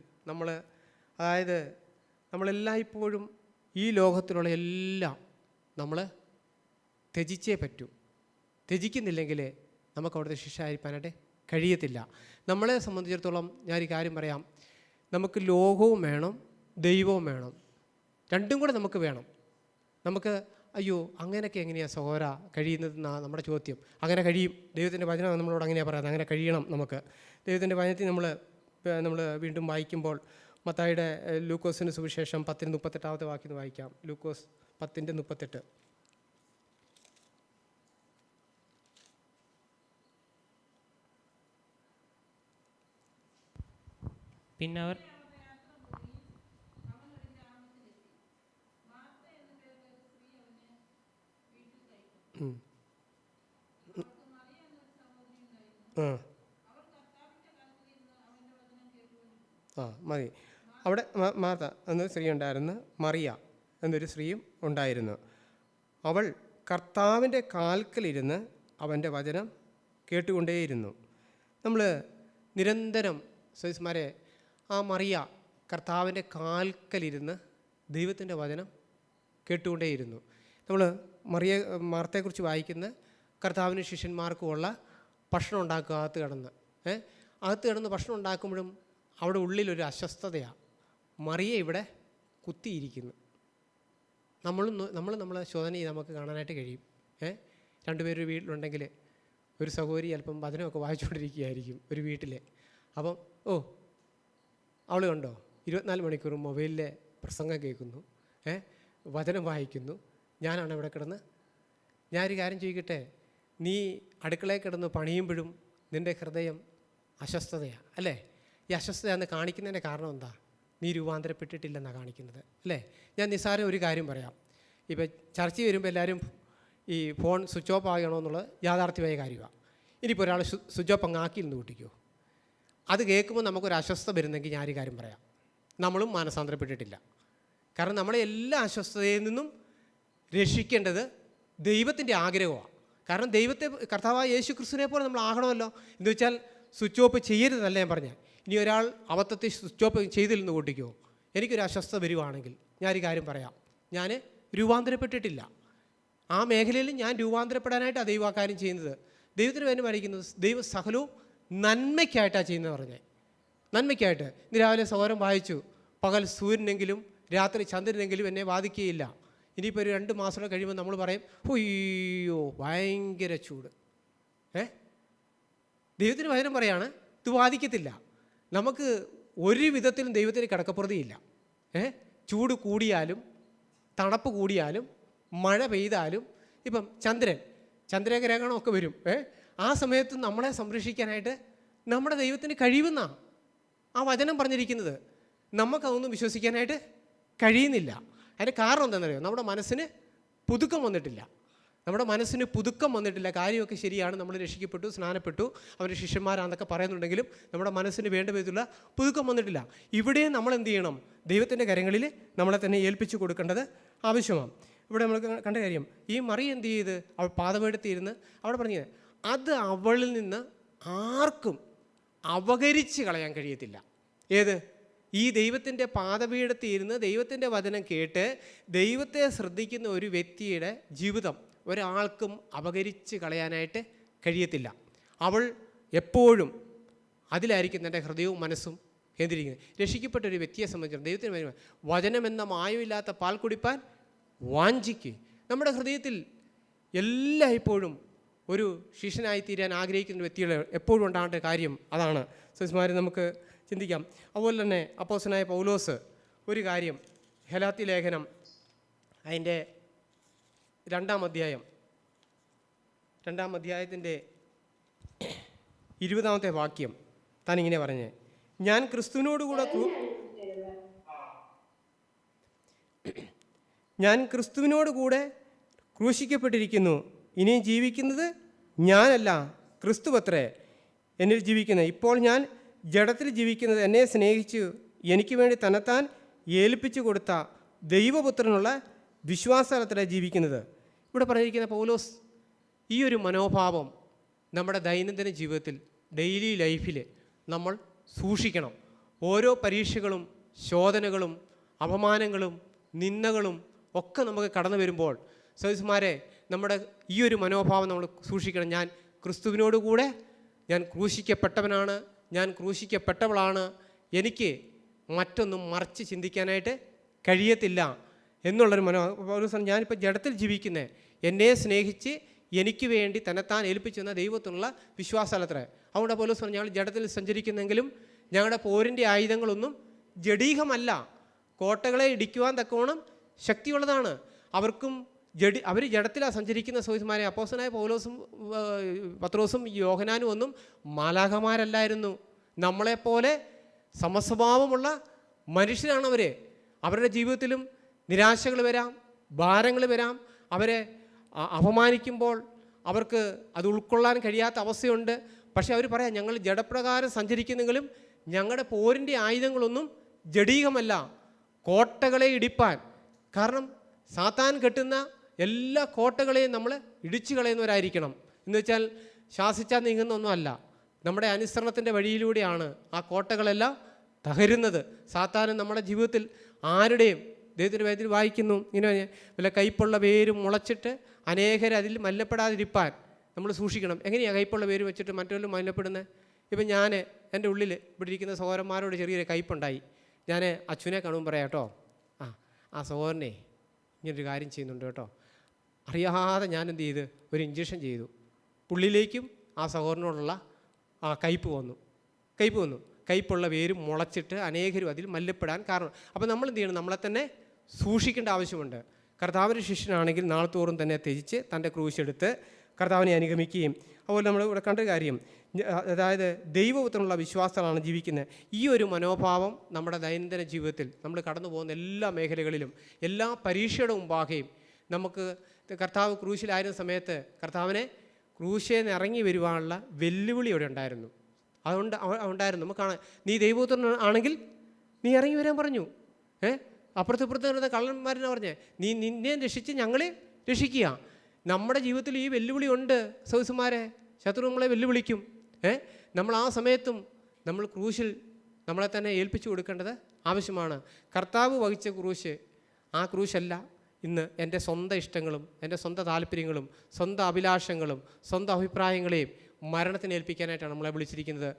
നമ്മളെല്ലായ്പ്പോഴും ഈ ലോകത്തിലുള്ള എല്ലാം നമ്മൾ ത്യജിച്ചേ പറ്റൂ. ത്യജിക്കുന്നില്ലെങ്കിൽ നമുക്ക് അവിടുത്തെ ശിഷ്യയായിരിക്കാനായിട്ട് കഴിയത്തില്ല. നമ്മളെ സംബന്ധിച്ചിടത്തോളം ഞാനൊരു കാര്യം പറയാം. നമുക്ക് ലോകവും വേണം, ദൈവവും വേണം. രണ്ടും കൂടെ നമുക്ക് വേണം. നമുക്ക് അയ്യോ അങ്ങനെയൊക്കെ എങ്ങനെയാണ് സഹോദര കഴിയുന്നതെന്നാണ് നമ്മുടെ ചോദ്യം. അങ്ങനെ കഴിയും. ദൈവത്തിൻ്റെ വചനം നമ്മളോട് അങ്ങനെയാണ് പറയുന്നത്, അങ്ങനെ കഴിയണം നമുക്ക്. ദൈവത്തിൻ്റെ വചനത്തിൽ നമ്മൾ വീണ്ടും വായിക്കുമ്പോൾ മത്തായിയുടെ ലൂക്കോസിന് സുവിശേഷം 10:38 വാക്യം വായിക്കാം. ലൂക്കോസ് 10:38.
പിന്നെ അവർ
മതി. അവിടെ മാർത്ത എന്നൊരു സ്ത്രീ ഉണ്ടായിരുന്നു, മറിയ എന്നൊരു സ്ത്രീയും ഉണ്ടായിരുന്നു. അവൾ കർത്താവിൻ്റെ കാൽക്കലിരുന്ന് അവൻ്റെ വചനം കേട്ടുകൊണ്ടേയിരുന്നു. നമ്മൾ നിരന്തരം സഹോദരന്മാരെ ആ മറിയ കർത്താവിൻ്റെ കാൽക്കലിരുന്ന് ദൈവത്തിൻ്റെ വചനം കേട്ടുകൊണ്ടേയിരുന്നു. നമ്മൾ മാർത്തയെക്കുറിച്ച് വായിക്കുന്ന കർത്താവിന് ശിഷ്യന്മാർക്കുമുള്ള ഭക്ഷണം ഉണ്ടാക്കുക അകത്ത് കിടന്ന് ഭക്ഷണം ഉണ്ടാക്കുമ്പോഴും അവിടെ ഉള്ളിലൊരു അസ്വസ്ഥതയാണ്. മറിയ ഇവിടെ കുത്തിയിരിക്കുന്നു. നമ്മളെ ശോധന ചെയ്ത് നമുക്ക് കാണാനായിട്ട് കഴിയും. രണ്ടുപേരും വീട്ടിലുണ്ടെങ്കിൽ ഒരു സഹോദരി അല്പം വചനമൊക്കെ വായിച്ചുകൊണ്ടിരിക്കുകയായിരിക്കും ഒരു വീട്ടിൽ. അപ്പം അവൾ കണ്ടോ 24 മണിക്കൂറും മൊബൈലിലെ പ്രസംഗം കേൾക്കുന്നു, വചനം വായിക്കുന്നു. ഞാനാണ് ഇവിടെ കിടന്ന്. ഞാനൊരു കാര്യം ചോദിക്കട്ടെ, നീ അടുക്കളയിൽ കിടന്ന് പണിയുമ്പോഴും നിൻ്റെ ഹൃദയം അസ്വസ്ഥതയാണ് അല്ലേ? ഈ അസ്വസ്ഥതയെന്ന് കാണിക്കുന്നതിൻ്റെ കാരണം എന്താ? നീ രൂപാന്തരപ്പെട്ടിട്ടില്ലെന്നാണ് കാണിക്കുന്നത് അല്ലേ? ഞാൻ നിസ്സാരം ഒരു കാര്യം പറയാം. ഇപ്പം ചർച്ച വരുമ്പോൾ എല്ലാവരും ഈ ഫോൺ സ്വിച്ച് ഓഫ് ആകണമെന്നുള്ളത് യാഥാർത്ഥ്യമായ കാര്യമാണ്. ഇനിയിപ്പോൾ ഒരാൾ സ്വിച്ച് ഓഫ് അങ്ങ് ആക്കിയിരുന്ന് കൂട്ടിക്കോ. അത് കേൾക്കുമ്പോൾ നമുക്കൊരു അസ്വസ്ഥത വരുന്നെങ്കിൽ ഞാനൊരു കാര്യം പറയാം, നമ്മളും മാനസാന്തരപ്പെട്ടിട്ടില്ല. കാരണം നമ്മളെ എല്ലാ അസ്വസ്ഥതയിൽ നിന്നും രക്ഷിക്കേണ്ടത് ദൈവത്തിൻ്റെ ആഗ്രഹമാണ്. കാരണം കർത്താവായ യേശു ക്രിസ്തുവിനെ പോലെ നമ്മൾ ആകണമല്ലോ. എന്ന് വെച്ചാൽ സ്വിച്ച് ഓഫ് ചെയ്യരുതെന്നല്ല ഞാൻ പറഞ്ഞാൽ. ഇനി ഒരാൾ അബദ്ധത്തിൽ സ്വിച്ച് ഓഫ് ചെയ്തില്ലെന്ന് കൂട്ടിക്കോ, എനിക്കൊരു അസ്വസ്ഥത വരുവാണെങ്കിൽ ഞാനൊരു കാര്യം പറയാം, ഞാൻ രൂപാന്തരപ്പെട്ടിട്ടില്ല. ആ മേഖലയിൽ ഞാൻ രൂപാന്തരപ്പെടാനായിട്ടാണ് ദൈവം ആ കാര്യം ചെയ്യുന്നത്. ദൈവത്തിന് വേണ്ടി പഠിക്കുന്നത് ദൈവം സകലവും നന്മയ്ക്കായിട്ടാണ് ചെയ്യുന്നത് പറഞ്ഞത്. നന്മയ്ക്കായിട്ട്. ഇന്ന് രാവിലെ സൗരം വായിച്ചു, പകൽ സൂര്യനെങ്കിലും രാത്രി ചന്ദ്രനെങ്കിലും എന്നെ ബാധിക്കുകയില്ല. ഇനിയിപ്പോൾ ഒരു 2 മാസം കഴിയുമ്പോൾ നമ്മൾ പറയും അയ്യോ ഭയങ്കര ചൂട്. ദൈവത്തിന് വചനം പറയാണ് ഇത് ബാധിക്കത്തില്ല. നമുക്ക് ഒരു വിധത്തിലും ദൈവത്തിന് കിടക്കപ്പുറതിയില്ല. ചൂട് കൂടിയാലും തണുപ്പ് കൂടിയാലും മഴ പെയ്താലും ഇപ്പം ചന്ദ്രഗ്രഹണമൊക്കെ വരും. ആ സമയത്ത് നമ്മളെ സംരക്ഷിക്കാനായിട്ട് നമ്മുടെ ദൈവത്തിന് കഴിയുമെന്നാണ് ആ വചനം പറഞ്ഞിരിക്കുന്നത്. നമുക്കതൊന്നും വിശ്വസിക്കാനായിട്ട് കഴിയുന്നില്ല. അതിൻ്റെ കാരണം എന്താണെന്നറിയോ? നമ്മുടെ മനസ്സിന് പുതുക്കം വന്നിട്ടില്ല. കാര്യമൊക്കെ ശരിയാണ്, നമ്മൾ രക്ഷിക്കപ്പെട്ടു, സ്നാനപ്പെട്ടു, അവർ ശിഷ്യന്മാരാണെന്നൊക്കെ പറയുന്നുണ്ടെങ്കിലും നമ്മുടെ മനസ്സിന് വേണ്ട വിധത്തിലുള്ള പുതുക്കം വന്നിട്ടില്ല. ഇവിടെ നമ്മൾ എന്ത് ചെയ്യണം? ദൈവത്തിൻ്റെ കരങ്ങളിൽ നമ്മളെ തന്നെ ഏൽപ്പിച്ചു കൊടുക്കേണ്ടത് ആവശ്യമാണ്. ഇവിടെ നമ്മൾ കണ്ട കാര്യം, ഈ മറിയ എന്ത് ചെയ്ത് അവൾ പാദപീഠത്തിരുന്ന് അവിടെ പറഞ്ഞത് അത് അവളിൽ നിന്ന് ആർക്കും അപകരിച്ച് കളയാൻ കഴിയത്തില്ല. ഈ ദൈവത്തിൻ്റെ പാദപീഠത്തിൽ ഇരുന്ന് ദൈവത്തിൻ്റെ വചനം കേട്ട് ദൈവത്തെ ശ്രദ്ധിക്കുന്ന ഒരു വ്യക്തിയുടെ ജീവിതം ഒരാൾക്കും അപകരിച്ച് കളയാനായിട്ട് കഴിയത്തില്ല. അവൾ എപ്പോഴും അതിലായിരിക്കും തൻ്റെ ഹൃദയവും മനസ്സും കേന്ദ്രീകരിക്കുന്നത്. രക്ഷിക്കപ്പെട്ട ഒരു വ്യക്തിയെ സംബന്ധിച്ചിടത്തോളം ദൈവത്തിന് വചനമെന്ന മായമില്ലാത്ത പാൽ കുടിപ്പാൻ വാഞ്ചിക്ക്. നമ്മുടെ ഹൃദയത്തിൽ എല്ലായ്പ്പോഴും ഒരു ശിഷ്യനായി തീരാൻ ആഗ്രഹിക്കുന്ന വ്യക്തികൾ എപ്പോഴും ഉണ്ടാകേണ്ട കാര്യം അതാണ്. സഹോദരന്മാരെ, നമുക്ക് ചിന്തിക്കാം. അതുപോലെ തന്നെ അപ്പോസ്തലനായ പൗലോസ് ഒരു കാര്യം, ഗലാത്യ ലേഖനം അതിൻ്റെ 2-ാം അധ്യായത്തിൻ്റെ 20-ാമത്തെ വാക്യം താനിങ്ങനെ പറഞ്ഞേ, ഞാൻ ക്രിസ്തുവിനോട് കൂടെ ക്രൂശിക്കപ്പെട്ടിരിക്കുന്നു, ഇനിയും ജീവിക്കുന്നത് ഞാനല്ല, ക്രിസ്തുവത്രേ എന്നിൽ ജീവിക്കുന്നത്. ഇപ്പോൾ ഞാൻ ജഡത്തിൽ ജീവിക്കുന്നത് എന്നെ സ്നേഹിച്ച് എനിക്ക് വേണ്ടി തന്നെത്താൻ ഏൽപ്പിച്ചു കൊടുത്ത ദൈവപുത്രനുള്ള വിശ്വാസത്തിലാണ് ജീവിക്കുന്നത്. ഇവിടെ പറഞ്ഞിരിക്കുന്ന പൗലോസ് ഈ ഒരു മനോഭാവം നമ്മുടെ ദൈനംദിന ജീവിതത്തിൽ, ഡെയിലി ലൈഫിൽ നമ്മൾ സൂക്ഷിക്കണം. ഓരോ പരീക്ഷകളും ശോധനകളും അപമാനങ്ങളും നിന്ദകളും ഒക്കെ നമുക്ക് കടന്നു വരുമ്പോൾ സഹോദരന്മാരെ, നമ്മുടെ ഈ ഒരു മനോഭാവം നമ്മൾ സൂക്ഷിക്കണം. ഞാൻ ക്രിസ്തുവിനോട് കൂടെ ഞാൻ ക്രൂശിക്കപ്പെട്ടവനാണ്, ഞാൻ ക്രൂശിക്കപ്പെട്ടവളാണ്, എനിക്ക് മറ്റൊന്നും മറിച്ച് ചിന്തിക്കാനായിട്ട് കഴിയത്തില്ല എന്നുള്ളൊരു പൗലോസ് ഞാനിപ്പോൾ ജഡത്തിൽ ജീവിക്കുന്നത് എന്നെ സ്നേഹിച്ച് എനിക്ക് വേണ്ടി തന്നെത്താൻ ഏൽപ്പിച്ചെന്ന ദൈവത്തിനുള്ള വിശ്വാസമത്രേ. അതുകൊണ്ട് പൗലോസ് പറഞ്ഞു, ഞങ്ങൾ ജഡത്തിൽ സഞ്ചരിക്കുന്നെങ്കിലും ഞങ്ങളുടെ പോരിൻ്റെ ആയുധങ്ങളൊന്നും ജഡീകമല്ല, കോട്ടകളെ ഇടിക്കുവാൻ തക്കവണ്ണം ശക്തിയുള്ളതാണ്. അവർ ജഡത്തിലാണ് സഞ്ചരിക്കുന്ന സഹോദരന്മാരെ. അപ്പോസ്തലനായ പൗലോസും പത്രോസും യോഹന്നാനും ഒന്നും മാലാഖമാരല്ലായിരുന്നു. നമ്മളെപ്പോലെ സമസ്വഭാവമുള്ള മനുഷ്യരാണ് അവർ. അവരുടെ ജീവിതത്തിലും നിരാശകൾ വരാം, ഭാരങ്ങൾ വരാം. അവരെ അപമാനിക്കുമ്പോൾ അവർക്ക് അത് ഉൾക്കൊള്ളാൻ കഴിയാത്ത അവസ്ഥയുണ്ട്. പക്ഷേ അവർ പറയാം, ഞങ്ങൾ ജഡപ്രകാരം സഞ്ചരിക്കുന്നെങ്കിലും ഞങ്ങളുടെ പോരിൻ്റെ ആയുധങ്ങളൊന്നും ജഡീകമല്ല, കോട്ടകളെ ഇടിപ്പാൻ. കാരണം സാത്താൻ കെട്ടുന്ന എല്ലാ കോട്ടകളെയും നമ്മൾ ഇടിച്ചു കളയുന്നവരായിരിക്കണം. എന്ന് വെച്ചാൽ ശാസിച്ചാൽ നീങ്ങുന്നൊന്നുമല്ല, നമ്മുടെ അനുസരണത്തിൻ്റെ വഴിയിലൂടെയാണ് ആ കോട്ടകളെല്ലാം തകരുന്നത്. സാത്താൻ നമ്മുടെ ജീവിതത്തിൽ ആരുടെയും, ദൈവത്തിൻ്റെ വേദത്തിൽ വായിക്കുന്നു, ഇങ്ങനെ വല്ല കയ്പുള്ള വേരും മുളച്ചിട്ട് അനേകർ അതിൽ മല്ലപ്പെടാതിരിപ്പാൻ നമ്മൾ സൂക്ഷിക്കണം. എങ്ങനെയാണ് കയ്പുള്ള വേര് വെച്ചിട്ട് മറ്റൊരു മല്ലപ്പെടുന്നത്? ഇപ്പം ഞാൻ എൻ്റെ ഉള്ളിൽ ഇവിടെ ഇരിക്കുന്ന സഹോദരന്മാരോട് ചെറിയൊരു കയ്പുണ്ടായി. ഞാൻ അച്ഛനെ കാണുമ്പോൾ പറയാം കേട്ടോ, ആ സഹോദരനെ ഇങ്ങനൊരു കാര്യം ചെയ്യുന്നുണ്ട് കേട്ടോ. അറിയാതെ ഞാൻ എന്ത് ചെയ്ത് ഒരു ഇഞ്ചക്ഷൻ ചെയ്തു. പുള്ളിയിലേക്കും ആ സഹോദരനോടുള്ള ആ കയ്പ് വന്നു. കയ്പുള്ള വേരും മുളച്ചിട്ട് അനേകരും അതിൽ മല്ലപ്പെടാൻ കാരണം. അപ്പോൾ നമ്മൾ എന്ത് ചെയ്യണം? നമ്മളെ തന്നെ സൂക്ഷിക്കേണ്ട ആവശ്യമുണ്ട്. കർത്താവിൻ്റെ ശിഷ്യനാണെങ്കിൽ നാളത്തോറും തന്നെ ത്യജിച്ച് തൻ്റെ ക്രൂശെടുത്ത് കർത്താവിനെ അനുഗമിക്കുകയും, അതുപോലെ നമ്മൾ ഇവിടെ കണ്ട കാര്യം, അതായത് ദൈവത്തിനുള്ള വിശ്വാസമാണ് ജീവിക്കുന്നത്. ഈ ഒരു മനോഭാവം നമ്മുടെ ദൈനംദിന ജീവിതത്തിൽ നമ്മൾ കടന്നു പോകുന്ന എല്ലാ മേഖലകളിലും, എല്ലാ പരീക്ഷയുടെ മുമ്പാകെയും നമുക്ക് കർത്താവ് ക്രൂശിലായിരുന്ന സമയത്ത് കർത്താവിനെ ക്രൂശിൽ നിന്ന് ഇറങ്ങി വരുവാനുള്ള വെല്ലുവിളി ഇവിടെ ഉണ്ടായിരുന്നു. അതുകൊണ്ട് ഉണ്ടായിരുന്നു. നമുക്ക് കാണാം, നീ ദൈവപുത്രൻ ആണെങ്കിൽ നീ ഇറങ്ങി വരാൻ പറഞ്ഞു. അപ്പുറത്ത് വരുന്ന കള്ളന്മാരെന്ന് പറഞ്ഞേ, നീ നിന്നെ രക്ഷിച്ച് ഞങ്ങളെ രക്ഷിക്കുക. നമ്മുടെ ജീവിതത്തിൽ ഈ വെല്ലുവിളി ഉണ്ട് സഹോദരന്മാരെ. ശത്രു നമ്മളെ വെല്ലുവിളിക്കും. നമ്മൾ ആ സമയത്തും നമ്മൾ ക്രൂശിൽ നമ്മളെ തന്നെ ഏൽപ്പിച്ചു കൊടുക്കേണ്ടത് ആവശ്യമാണ്. കർത്താവ് വഹിച്ച ക്രൂശ്, ആ ക്രൂശല്ല ഇന്ന് എൻ്റെ സ്വന്തം ഇഷ്ടങ്ങളും എൻ്റെ സ്വന്തം താല്പര്യങ്ങളും സ്വന്തം അഭിലാഷങ്ങളും സ്വന്തം അഭിപ്രായങ്ങളെയും മരണത്തിന് ഏൽപ്പിക്കാനായിട്ടാണ് നമ്മളെ വിളിച്ചിരിക്കുന്നത്.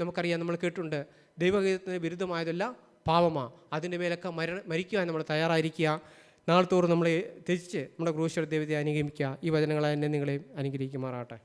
നമുക്കറിയാം, നമ്മൾ കേട്ടിട്ടുണ്ട്, ദൈവഹിതത്തിന് വിരുദ്ധമായതെല്ലാം പാപമാണ്, അതിൻ്റെ മേലൊക്കെ മരിക്കുവാൻ നമ്മൾ തയ്യാറായിരിക്കുക. നാളത്തോറും നമ്മളെ ത്യജിച്ച് നമ്മുടെ ക്രൂശിയുടെ ദൈവത്തെ അനുഗമിക്കുക. ഈ വചനങ്ങളെ എന്നെ നിങ്ങളെയും അനുഗ്രഹിക്കുമാറാട്ടെ.